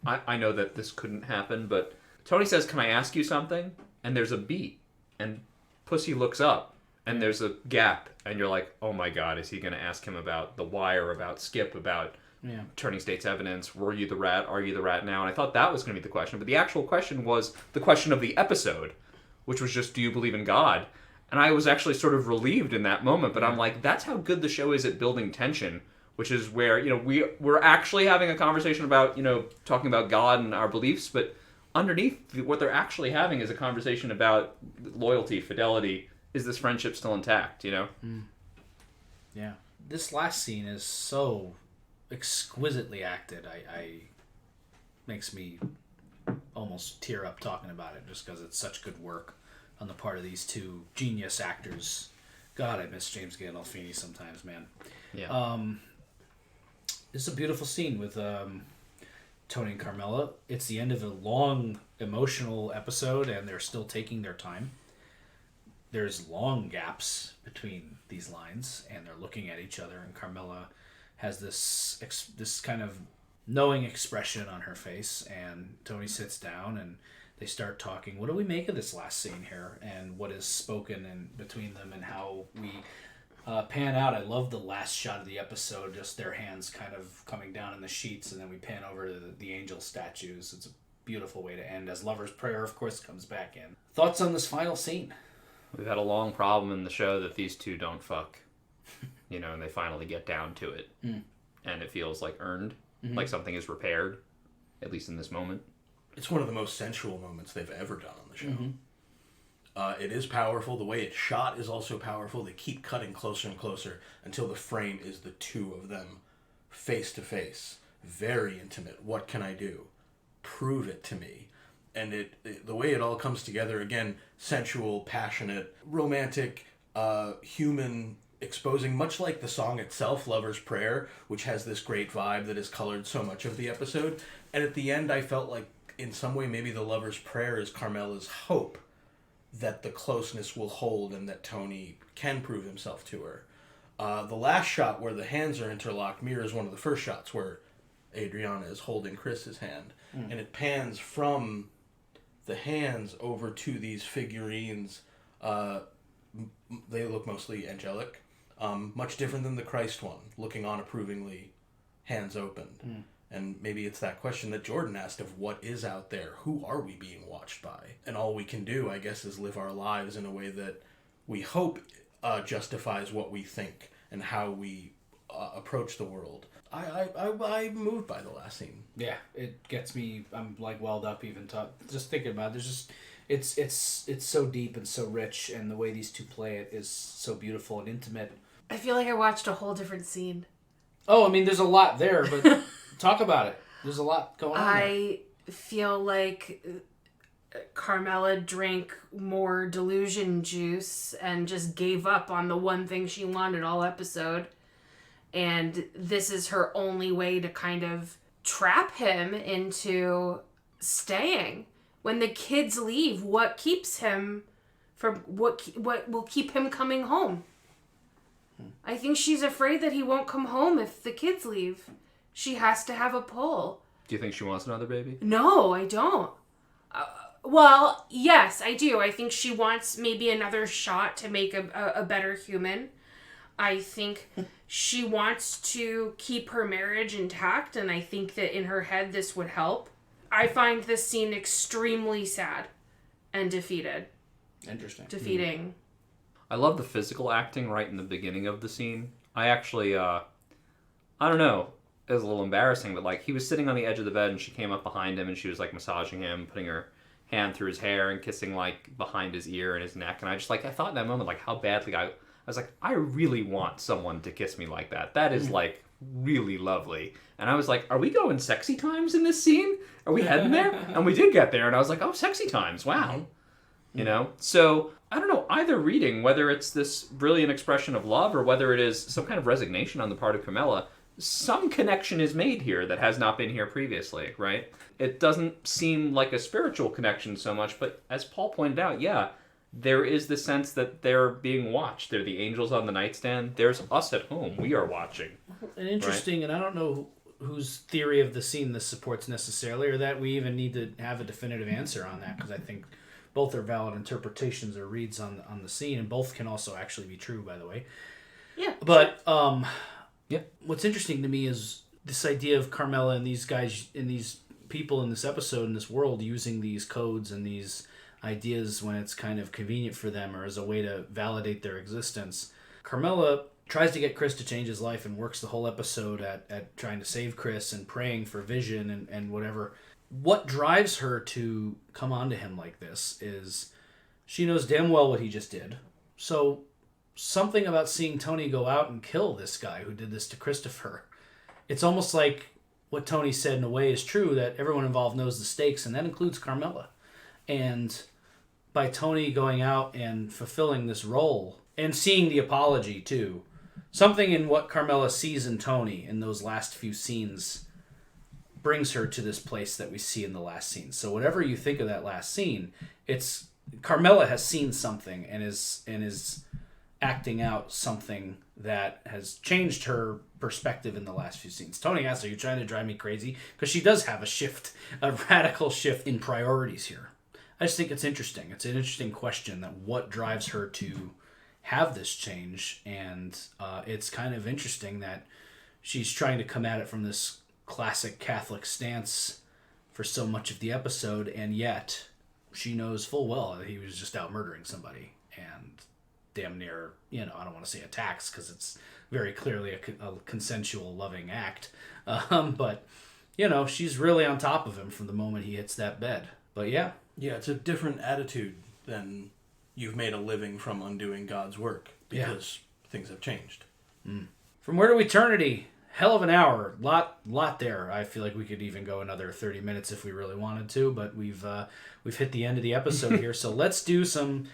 I know that this couldn't happen, but Tony says, "Can I ask you something?" And there's a beat, and Pussy looks up, and there's a gap, and you're like, oh my god, is he going to ask him about The Wire, about Skip, about turning state's evidence, were you the rat, are you the rat now? And I thought that was going to be the question, but the actual question was the question of the episode, which was just, do you believe in God? And I was actually sort of relieved in that moment, but I'm like, that's how good the show is at building tension, which is where, we're actually having a conversation about, talking about God and our beliefs, but underneath what they're actually having is a conversation about loyalty, fidelity. Is this friendship still intact, Yeah. This last scene is so exquisitely acted. I makes me almost tear up talking about it just because it's such good work on the part of these two genius actors. God, I miss James Gandolfini sometimes, man. Yeah. This is a beautiful scene with Tony and Carmela. It's the end of a long, emotional episode, and they're still taking their time. There's long gaps between these lines, and they're looking at each other, and Carmela has this kind of knowing expression on her face, and Tony sits down, and they start talking. What do we make of this last scene here, and what is spoken in between them, and how we pan out? I love the last shot of the episode, just their hands kind of coming down in the sheets, and then we pan over to the angel statues. It's a beautiful way to end, as Lover's Prayer, of course, comes back in. Thoughts on this final scene? We've had a long problem in the show that these two don't fuck, and they finally get down to it. And it feels like earned, like something is repaired, at least in this moment. It's one of the most sensual moments they've ever done on the show. It is powerful. The way it's shot is also powerful. They keep cutting closer and closer until the frame is the two of them face to face. Very intimate. What can I do? Prove it to me. And the way it all comes together, again, sensual, passionate, romantic, human, exposing, much like the song itself, Lover's Prayer, which has this great vibe that has colored so much of the episode. And at the end, I felt like, in some way, maybe the Lover's Prayer is Carmela's hope that the closeness will hold and that Tony can prove himself to her. The last shot where the hands are interlocked mirrors one of the first shots where Adriana is holding Chris's hand. And it pans from the hands over to these figurines. They look mostly angelic. Much different than the Christ one, looking on approvingly, hands open. And maybe it's that question that Jordan asked of what is out there? Who are we being watched by? And all we can do, I guess, is live our lives in a way that we hope justifies what we think and how we approach the world. I'm moved by the last scene. Yeah, it gets me. I'm like welled up even just thinking about it. There's just it's so deep and so rich, and the way these two play it is so beautiful and intimate. I feel like I watched a whole different scene. Oh, I mean, there's a lot there, but talk about it. There's a lot going on. I feel like Carmela drank more delusion juice and just gave up on the one thing she wanted all episode. And this is her only way to kind of trap him into staying. When the kids leave, what keeps him from what will keep him coming home? I think she's afraid that he won't come home if the kids leave. She has to have a pull. Do you think she wants another baby? No, I don't. Well, yes, I do. I think she wants maybe another shot to make a better human. I think she wants to keep her marriage intact, and I think that in her head this would help. I find this scene extremely sad and defeated. Interesting. Defeating. I love the physical acting right in the beginning of the scene. I actually, I don't know. It was a little embarrassing, but like he was sitting on the edge of the bed and she came up behind him and she was like massaging him, putting her hand through his hair and kissing like behind his ear and his neck. And I just like, I thought in that moment, like how badly I was like, I really want someone to kiss me like that. That is like really lovely. And I was like, are we going sexy times in this scene? Are we heading there? And we did get there. And I was like, oh, sexy times. Wow. You know? So I don't know, either reading, whether it's this brilliant expression of love or whether it is some kind of resignation on the part of Carmela, some connection is made here that has not been here previously, right? It doesn't seem like a spiritual connection so much, but as Paul pointed out, yeah, there is the sense that they're being watched. They're the angels on the nightstand. There's us at home. We are watching. And interesting, right? And I don't know whose theory of the scene this supports necessarily, or that we even need to have a definitive answer on that, because I think both are valid interpretations or reads on the scene, and both can also actually be true, by the way. Yeah. But what's interesting to me is this idea of Carmela and these guys and these people in this episode, in this world, using these codes and these ideas when it's kind of convenient for them or as a way to validate their existence. Carmela tries to get Chris to change his life and works the whole episode at trying to save Chris and praying for vision and whatever. What drives her to come on to him like this is she knows damn well what he just did. So something about seeing Tony go out and kill this guy who did this to Christopher, it's almost like what Tony said in a way is true, that everyone involved knows the stakes, and that includes Carmela. And by Tony going out and fulfilling this role and seeing the apology too, something in what Carmela sees in Tony in those last few scenes brings her to this place that we see in the last scene. So whatever you think of that last scene, it's Carmela has seen something and is acting out something that has changed her perspective in the last few scenes. Tony asks, are you trying to drive me crazy? Because she does have a radical shift in priorities here. I just think it's interesting. It's an interesting question, that what drives her to have this change. And it's kind of interesting that she's trying to come at it from this classic Catholic stance for so much of the episode, and yet she knows full well that he was just out murdering somebody and damn near, I don't want to say attacks because it's very clearly a consensual, loving act. But, she's really on top of him from the moment he hits that bed. But yeah. Yeah, it's a different attitude than you've made a living from undoing God's work because things have changed. From Where to Eternity, hell of an hour. Lot there. I feel like we could even go another 30 minutes if we really wanted to, but we've hit the end of the episode here. So let's do some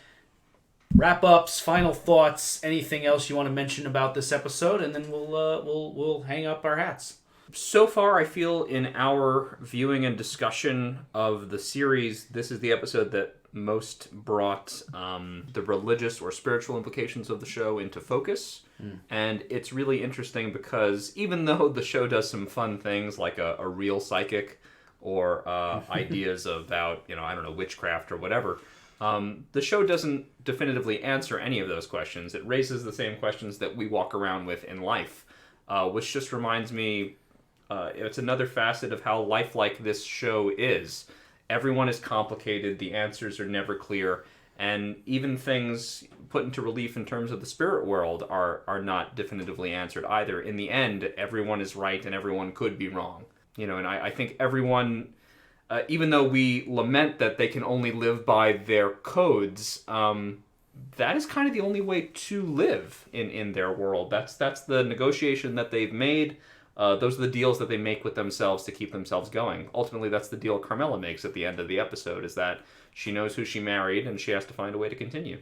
wrap-ups, final thoughts, anything else you want to mention about this episode, and then we'll hang up our hats. So far, I feel in our viewing and discussion of the series, this is the episode that most brought the religious or spiritual implications of the show into focus. And it's really interesting because even though the show does some fun things like a real psychic or ideas about, witchcraft or whatever, the show doesn't definitively answer any of those questions. It raises the same questions that we walk around with in life, which just reminds me, it's another facet of how lifelike this show is. Everyone is complicated, the answers are never clear, and even things put into relief in terms of the spirit world are not definitively answered either. In the end, everyone is right and everyone could be wrong. And I think everyone, even though we lament that they can only live by their codes, that is kind of the only way to live in their world. That's the negotiation that they've made. Those are the deals that they make with themselves to keep themselves going. Ultimately, that's the deal Carmela makes at the end of the episode, is that she knows who she married and she has to find a way to continue.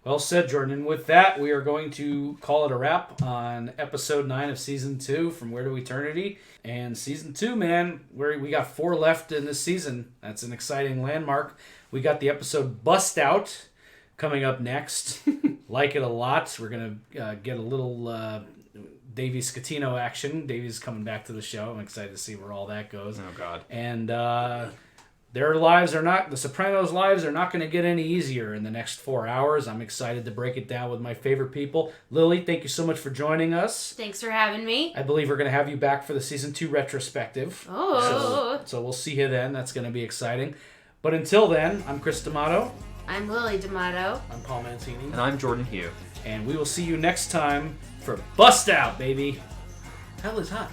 Well said, Jordan. And with that, we are going to call it a wrap on episode 9 of season 2, From Where to Eternity. And season 2, man, we got 4 left in this season. That's an exciting landmark. We got the episode Bust Out coming up next. Like it a lot. We're going to get a little Davey Scatino action. Davey's coming back to the show. I'm excited to see where all that goes. Oh, God. And the Sopranos' lives are not going to get any easier in the next 4 hours. I'm excited to break it down with my favorite people. Lily, thank you so much for joining us. Thanks for having me. I believe we're going to have you back for the season 2 retrospective. Oh. So we'll see you then. That's going to be exciting. But until then, I'm Chris D'Amato. I'm Lily D'Amato. I'm Paul Mancini. And I'm Jordan Hugh. And we will see you next time for Bust Out, baby. Hell is hot.